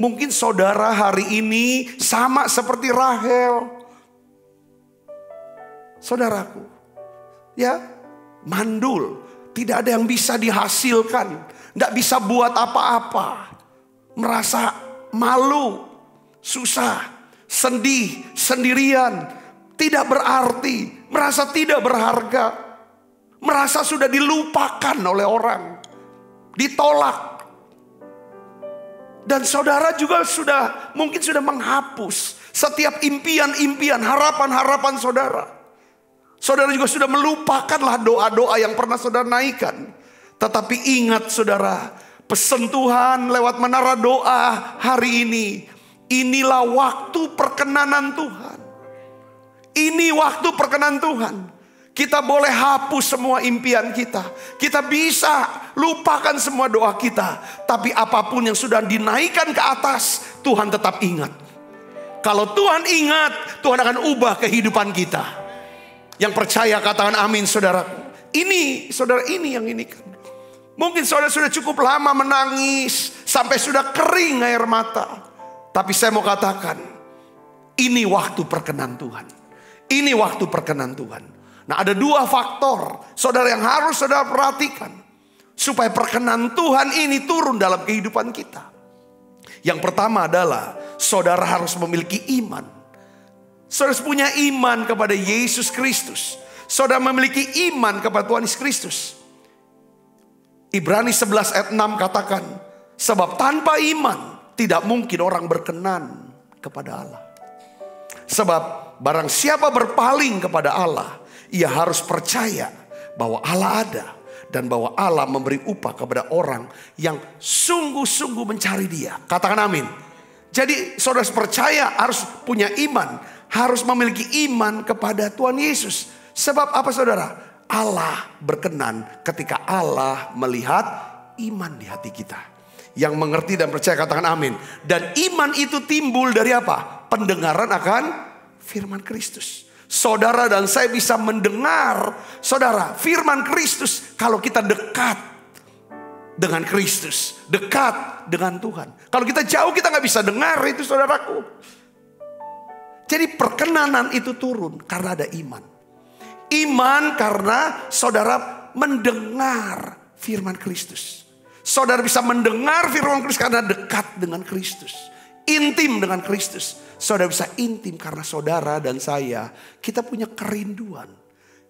Mungkin saudara hari ini sama seperti Rahel. Saudaraku, ya, mandul, tidak ada yang bisa dihasilkan, tidak bisa buat apa-apa, merasa malu, susah, sedih, sendirian, tidak berarti, merasa tidak berharga, merasa sudah dilupakan oleh orang, ditolak. Dan saudara juga mungkin sudah menghapus setiap impian-impian, harapan-harapan saudara. Saudara juga sudah melupakanlah doa-doa yang pernah saudara naikkan. Tetapi ingat saudara, pesan Tuhan lewat menara doa hari ini. Inilah waktu perkenanan Tuhan. Ini waktu perkenanan Tuhan. Kita boleh hapus semua impian kita. Kita bisa lupakan semua doa kita. Tapi apapun yang sudah dinaikkan ke atas, Tuhan tetap ingat. Kalau Tuhan ingat, Tuhan akan ubah kehidupan kita. Yang percaya katakan amin saudara. Ini saudara, ini yang ini kan. Mungkin saudara sudah cukup lama menangis sampai sudah kering air mata. Tapi saya mau katakan, ini waktu perkenan Tuhan. Ini waktu perkenan Tuhan. Nah, ada dua faktor saudara yang harus saudara perhatikan supaya perkenan Tuhan ini turun dalam kehidupan kita. Yang pertama adalah saudara harus memiliki iman. Saudara punya iman kepada Yesus Kristus. Saudara memiliki iman kepada Tuhan Yesus Kristus. Ibrani 11 ayat 6 katakan, sebab tanpa iman tidak mungkin orang berkenan kepada Allah. Sebab barang siapa berpaling kepada Allah, ia harus percaya bahwa Allah ada dan bahwa Allah memberi upah kepada orang yang sungguh-sungguh mencari Dia. Katakan amin. Jadi saudara percaya harus punya iman. Harus memiliki iman kepada Tuhan Yesus. Sebab apa saudara? Allah berkenan ketika Allah melihat iman di hati kita. Yang mengerti dan percaya katakan amin. Dan iman itu timbul dari apa? Pendengaran akan firman Kristus. Saudara dan saya bisa mendengar, saudara, firman Kristus kalau kita dekat dengan Kristus, dekat dengan Tuhan. Kalau kita jauh kita nggak bisa dengar itu saudaraku. Jadi perkenanan itu turun karena ada iman. Iman karena saudara mendengar firman Kristus. Saudara bisa mendengar firman Kristus karena dekat dengan Kristus. Intim dengan Kristus. Saudara bisa intim karena saudara dan saya, kita punya kerinduan.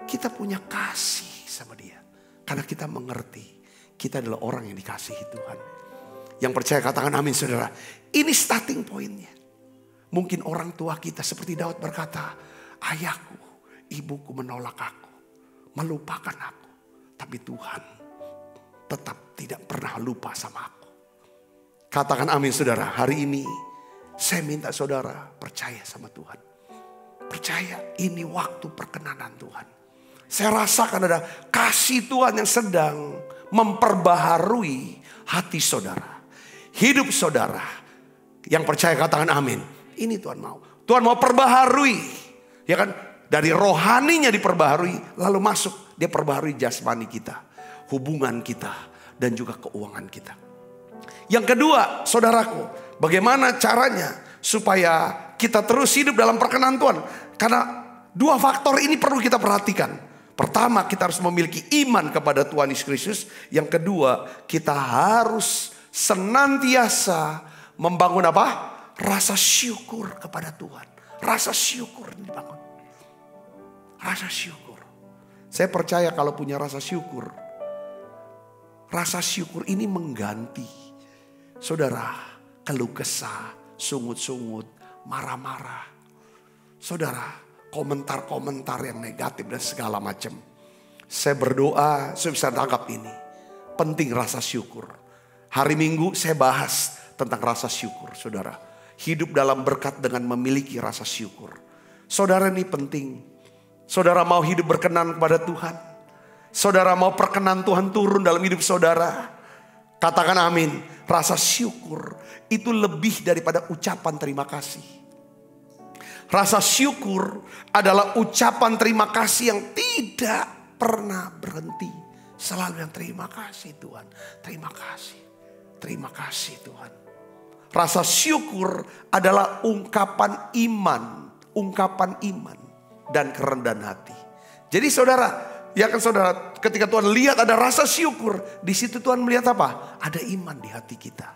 Kita punya kasih sama Dia. Karena kita mengerti. kita adalah orang yang dikasihi Tuhan. Yang percaya katakan amin saudara. Ini starting pointnya. Mungkin orang tua kita seperti Daud berkata, ayahku, ibuku menolak aku, melupakan aku. Tapi Tuhan tetap tidak pernah lupa sama aku. Katakan amin saudara. Hari ini saya minta saudara percaya sama Tuhan. Percaya ini waktu perkenanan Tuhan. Saya rasakan ada kasih Tuhan yang sedang memperbaharui hati saudara. Hidup saudara. Yang percaya katakan amin. Ini Tuhan mau. Tuhan mau perbaharui. Ya kan? Dari rohaninya diperbaharui. Lalu masuk. Dia perbaharui jasmani kita. Hubungan kita. Dan juga keuangan kita. Yang kedua saudaraku. Bagaimana caranya supaya kita terus hidup dalam perkenan Tuhan. Karena dua faktor ini perlu kita perhatikan. Pertama, kita harus memiliki iman kepada Tuhan Yesus Kristus. Yang kedua, kita harus senantiasa membangun apa? Rasa syukur kepada Tuhan. Rasa syukur dibangun. Rasa syukur. Saya percaya kalau punya rasa syukur. Rasa syukur ini mengganti. Saudara, keluh kesah, sungut-sungut, marah-marah. Saudara, komentar-komentar yang negatif dan segala macam. Saya berdoa, saya bisa tangkap ini. Penting rasa syukur. Hari Minggu saya bahas tentang rasa syukur, saudara. Hidup dalam berkat dengan memiliki rasa syukur. Saudara, ini penting. Saudara mau hidup berkenan kepada Tuhan. Saudara mau perkenan Tuhan turun dalam hidup saudara. Katakan amin. Rasa syukur itu lebih daripada ucapan terima kasih. Rasa syukur adalah ucapan terima kasih yang tidak pernah berhenti. Selalu yang terima kasih Tuhan. Terima kasih. Terima kasih Tuhan. Rasa syukur adalah ungkapan iman. Ungkapan iman dan kerendahan hati. Jadi saudara, ya kan saudara, ketika Tuhan lihat ada rasa syukur, di situ Tuhan melihat apa? Ada iman di hati kita.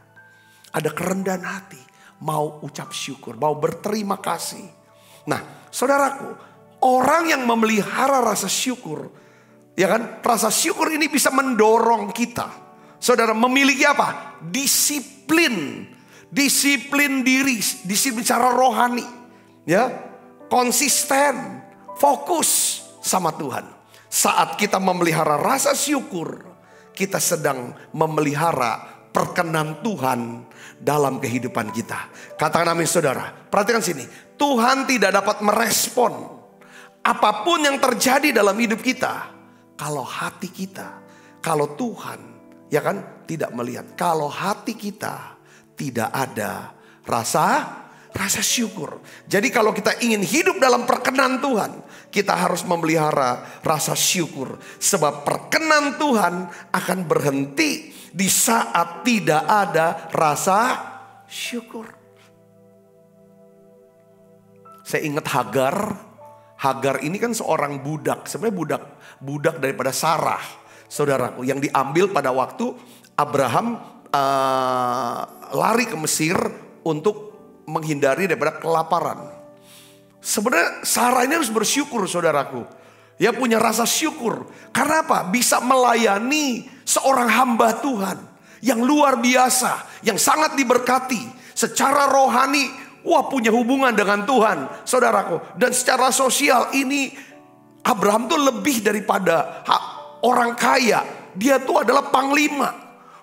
Ada kerendahan hati. Mau ucap syukur, mau berterima kasih. Nah, saudaraku, orang yang memelihara rasa syukur, ya kan? Rasa syukur ini bisa mendorong kita. Saudara memiliki apa? Disiplin. Disiplin diri, disiplin secara rohani. Ya, konsisten, fokus sama Tuhan. Saat kita memelihara rasa syukur, kita sedang memelihara perkenan Tuhan dalam kehidupan kita. Katakan amin saudara. Perhatikan sini. Tuhan tidak dapat merespon apapun yang terjadi dalam hidup kita. Kalau hati kita, kalau Tuhan, ya kan, tidak melihat. Kalau hati kita tidak ada rasa syukur. Jadi kalau kita ingin hidup dalam perkenan Tuhan, kita harus memelihara rasa syukur. Sebab perkenan Tuhan akan berhenti di saat tidak ada rasa syukur. Saya ingat Hagar. Hagar ini kan seorang budak. Sebenarnya budak daripada Sarah, saudaraku, yang diambil pada waktu Abraham lari ke Mesir untuk menghindari daripada kelaparan. Sebenarnya Sarah ini harus bersyukur saudaraku. Ya, punya rasa syukur. Karena apa? Bisa melayani seorang hamba Tuhan yang luar biasa, yang sangat diberkati secara rohani. Wah, punya hubungan dengan Tuhan, saudaraku. Dan secara sosial ini Abraham tuh lebih daripada orang kaya. Dia tuh adalah panglima.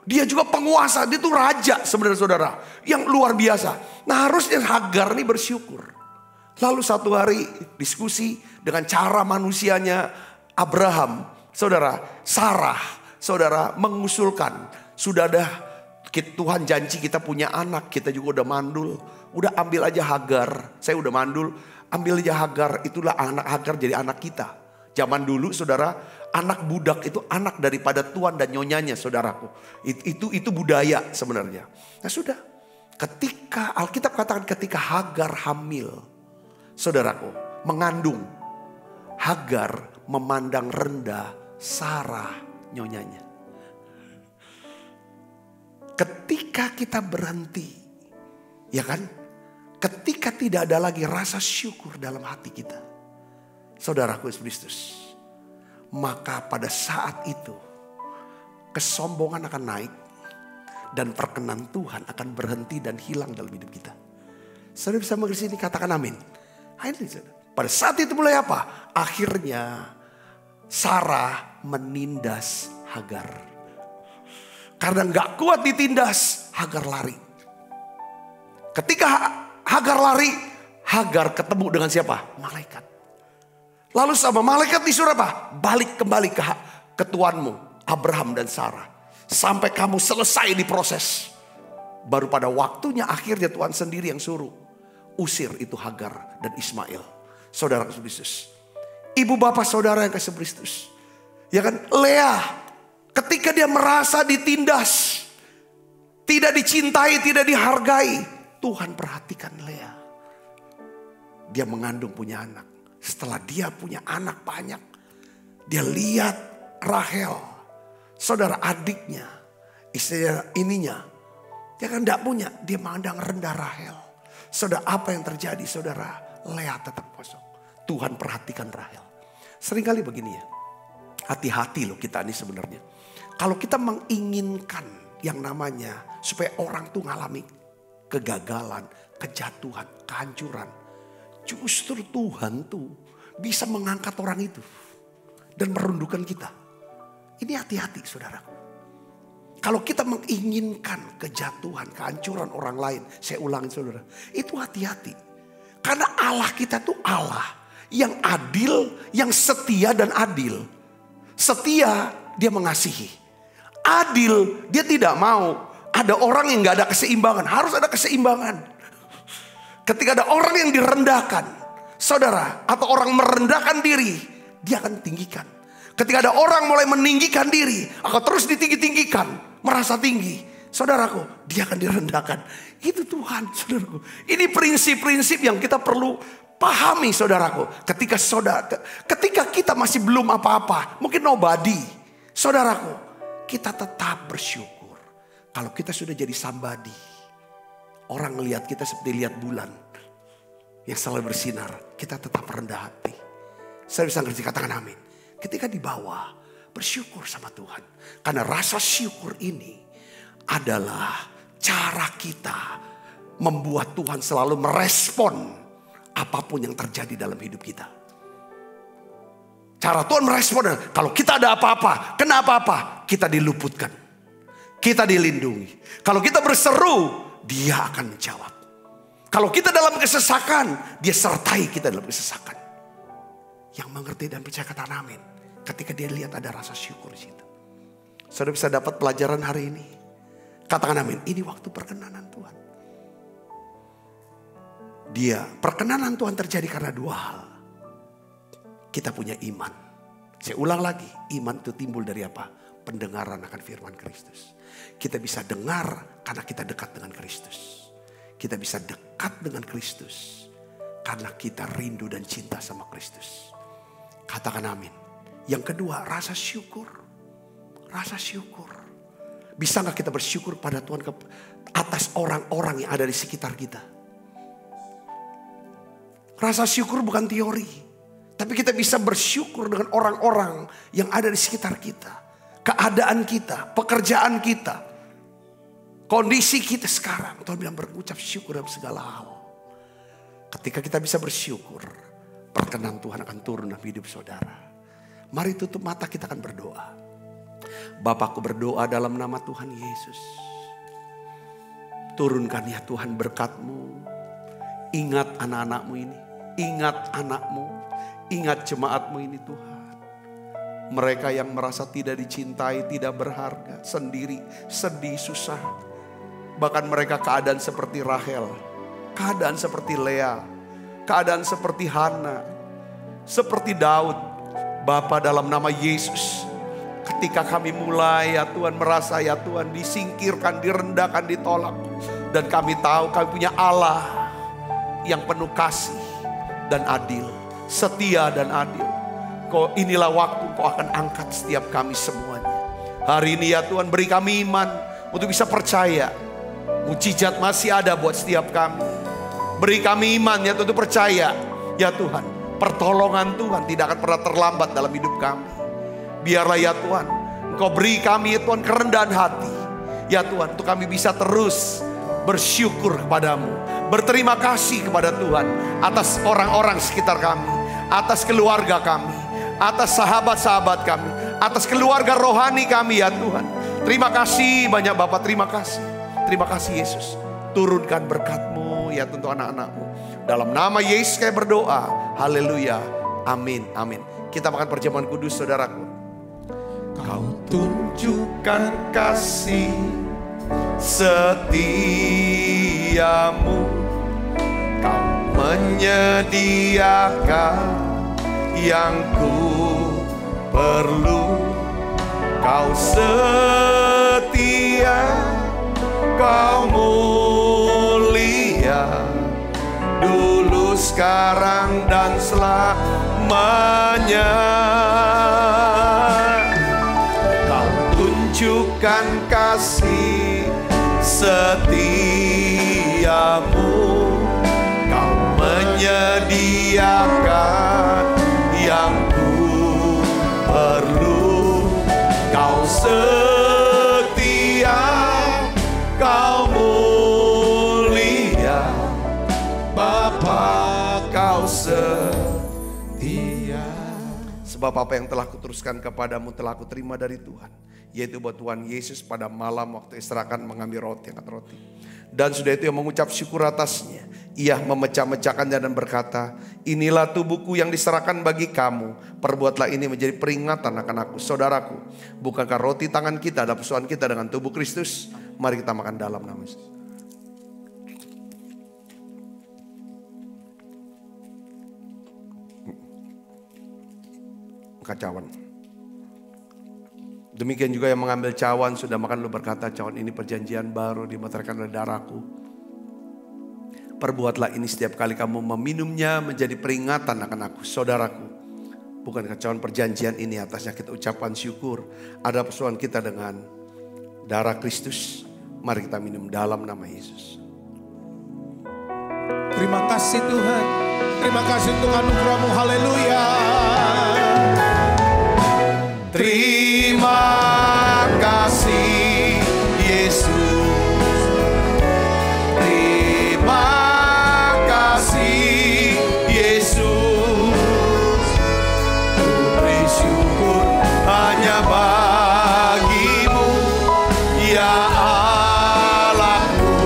Dia juga penguasa, dia tuh raja sebenarnya saudara. Yang luar biasa. Nah, harusnya Hagar ini bersyukur. Lalu satu hari diskusi dengan cara manusianya Abraham. Saudara, Sarah, saudara, mengusulkan. Sudah dah, Tuhan janji kita punya anak, kita juga udah mandul. Udah ambil aja Hagar, saya udah mandul. Ambil aja Hagar, itulah anak Hagar jadi anak kita. Zaman dulu saudara, anak budak itu anak daripada tuan dan nyonyanya saudaraku. Itu budaya sebenarnya. Nah sudah, ketika Alkitab katakan ketika Hagar hamil, saudaraku, mengandung, Hagar memandang rendah Sarah nyonyanya. Ketika kita berhenti, ya kan? Ketika tidak ada lagi rasa syukur dalam hati kita, saudaraku Yesus Kristus, maka pada saat itu kesombongan akan naik. Dan perkenan Tuhan akan berhenti dan hilang dalam hidup kita. Saudara bisa mengerti ini, katakan amin. Pada saat itu mulai apa? Akhirnya Sarah menindas Hagar. Karena gak kuat ditindas, Hagar lari. Ketika Hagar lari, Hagar ketemu dengan siapa? Malaikat. Lalu sama malaikat disuruh apa? Balik kembali ke tuanmu, Abraham dan Sarah. Sampai kamu selesai diproses. Baru pada waktunya akhirnya Tuhan sendiri yang suruh usir itu Hagar dan Ismail. Saudara Kristus. Ibu bapak saudara yang kasih Kristus. Ya kan, Lea ketika dia merasa ditindas, tidak dicintai, tidak dihargai, Tuhan perhatikan Lea. Dia mengandung punya anak. Setelah dia punya anak banyak, dia lihat Rahel, saudara adiknya, istrinya ininya, dia kan tidak punya, dia mandang rendah Rahel. Saudara, apa yang terjadi saudara? Lea tetap kosong. Tuhan perhatikan Rahel. Seringkali begini ya, hati-hati loh kita ini sebenarnya. Kalau kita menginginkan yang namanya supaya orang tuh ngalami kegagalan, kejatuhan, kehancuran, justru Tuhan tuh bisa mengangkat orang itu dan merundukkan kita. Ini hati-hati saudaraku. Kalau kita menginginkan kejatuhan, kehancuran orang lain. Saya ulangi saudara. Itu hati-hati. Karena Allah kita tuh Allah yang adil, yang setia dan adil. Setia, dia mengasihi. Adil, dia tidak mau ada orang yang gak ada keseimbangan. Harus ada keseimbangan. Ketika ada orang yang direndahkan, saudara, atau orang merendahkan diri, dia akan tinggikan. Ketika ada orang mulai meninggikan diri, akan terus ditinggi-tinggikan, merasa tinggi, saudaraku, dia akan direndahkan. Itu Tuhan, saudaraku. Ini prinsip-prinsip yang kita perlu pahami, saudaraku. Ketika kita masih belum apa-apa, mungkin nobody, saudaraku, kita tetap bersyukur. Kalau kita sudah jadi somebody, orang melihat kita seperti lihat bulan yang selalu bersinar, kita tetap rendah hati. Saya bisa ngerti, katakan amin. Ketika di bawah, bersyukur sama Tuhan. Karena rasa syukur ini adalah cara kita membuat Tuhan selalu merespon apapun yang terjadi dalam hidup kita. Cara Tuhan merespon, kalau kita ada apa-apa, kena apa-apa, kita diluputkan. Kita dilindungi. Kalau kita berseru, dia akan menjawab. Kalau kita dalam kesesakan, dia sertai kita dalam kesesakan. Yang mengerti dan percaya kata amin. Ketika dia lihat ada rasa syukur di situ. Saudara bisa dapat pelajaran hari ini. Katakan amin. Ini waktu perkenanan Tuhan. Perkenanan Tuhan terjadi karena dua hal. Kita punya iman. Saya ulang lagi. Iman itu timbul dari apa? Pendengaran akan firman Kristus. Kita bisa dengar karena kita dekat dengan Kristus. Kita bisa dekat dengan Kristus karena kita rindu dan cinta sama Kristus. Katakan amin. Yang kedua, rasa syukur. Rasa syukur. Bisa gak kita bersyukur pada Tuhan atas orang-orang yang ada di sekitar kita? Rasa syukur bukan teori. Tapi kita bisa bersyukur dengan orang-orang yang ada di sekitar kita. Keadaan kita, pekerjaan kita, kondisi kita sekarang. Tuhan bilang berucap syukur dalam segala hal. Ketika kita bisa bersyukur, perkenan Tuhan akan turun dalam hidup saudara. Mari tutup mata, kita akan berdoa. Bapakku berdoa dalam nama Tuhan Yesus. Turunkan ya Tuhan berkat-Mu. Ingat anak-anak-Mu ini. Ingat anak-Mu. Ingat jemaat-Mu ini Tuhan. Mereka yang merasa tidak dicintai, tidak berharga, sendiri, sedih, susah. Bahkan mereka keadaan seperti Rahel. Keadaan seperti Lea. Keadaan seperti Hana. Seperti Daud. Bapa dalam nama Yesus, ketika kami mulai ya Tuhan merasa ya Tuhan disingkirkan, direndahkan, ditolak. Dan kami tahu kami punya Allah yang penuh kasih dan adil, setia dan adil. Inilah waktu Kau akan angkat setiap kami semuanya. Hari ini ya Tuhan beri kami iman untuk bisa percaya. Mujizat masih ada buat setiap kami. Beri kami iman ya untuk percaya ya Tuhan. Pertolongan Tuhan tidak akan pernah terlambat dalam hidup kami. Biarlah ya Tuhan, Engkau beri kami ya Tuhan kerendahan hati. Ya Tuhan, untuk kami bisa terus bersyukur kepadamu, berterima kasih kepada Tuhan atas orang-orang sekitar kami, atas keluarga kami, atas sahabat-sahabat kami, atas keluarga rohani kami ya Tuhan. Terima kasih banyak Bapak, terima kasih. Terima kasih Yesus. Turunkan berkat-Mu ya untuk anak-anak-Mu. Dalam nama Yesus kami berdoa. Haleluya. Amin. Amin. Kita makan perjamuan kudus saudaraku. Kau tunjukkan kasih setiamu, Kau menyediakan yang ku perlu. Kau setia, Kau mulia, dulu, sekarang, dan selamanya. Kau tunjukkan kasih setiamu, Kau menyediakan yang ku perlu. Kau setia, Kau mulia, Bapa, Kau setia. Sebab apa yang telah kuteruskan kepadamu telah kuterima dari Tuhan, yaitu bahwa Tuhan Yesus pada malam waktu istirahat mengambil roti, angkat roti. Dan sudah itu yang mengucap syukur atasnya, Ia memecah-mecahkannya dan berkata, inilah tubuhku yang diserahkan bagi kamu. Perbuatlah ini menjadi peringatan akan aku. Saudaraku, bukankah roti tangan kita adalah persoalan kita dengan tubuh Kristus? Mari kita makan dalam nama Yesus. Cawan. Demikian juga yang mengambil cawan sudah makan lalu berkata, cawan ini perjanjian baru dimeterkan oleh darahku. Perbuatlah ini setiap kali kamu meminumnya menjadi peringatan akan aku. Saudaraku, bukankah cawan perjanjian ini atasnya kita ucapan syukur, ada persoalan kita dengan darah Kristus. Mari kita minum dalam nama Yesus. Terima kasih Tuhan. Terima kasih untuk anugerah-Mu. Haleluya. Terima kasih Yesus. Terima kasih Yesus. Ku beri syukur hanya bagi-Mu ya Allahku,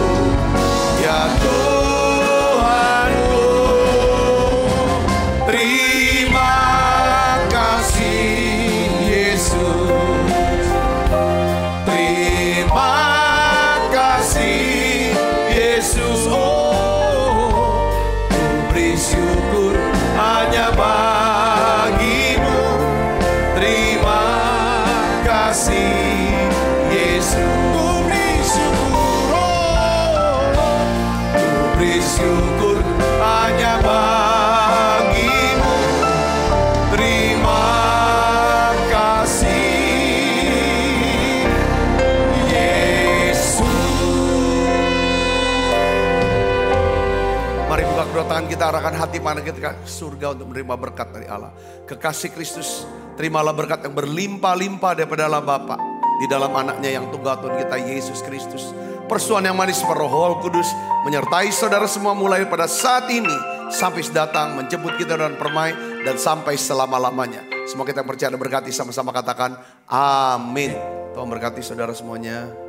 ya Tuhanku. Terima kasih syukur hanya bagi-Mu. Terima kasih Yesus. Mari buka kedua tangan kita, arahkan hati mana kita ke surga untuk menerima berkat dari Allah. Kekasih Kristus, terimalah berkat yang berlimpah-limpah daripada Allah Bapa di dalam anaknya yang tunggal Tuhan kita Yesus Kristus. Persuan yang manis Roh Kudus menyertai saudara semua mulai pada saat ini sampai datang menjemput kita dan permai dan sampai selama-lamanya. Semua kita yang percaya dan berkati sama-sama katakan amin. Tuhan berkati saudara semuanya.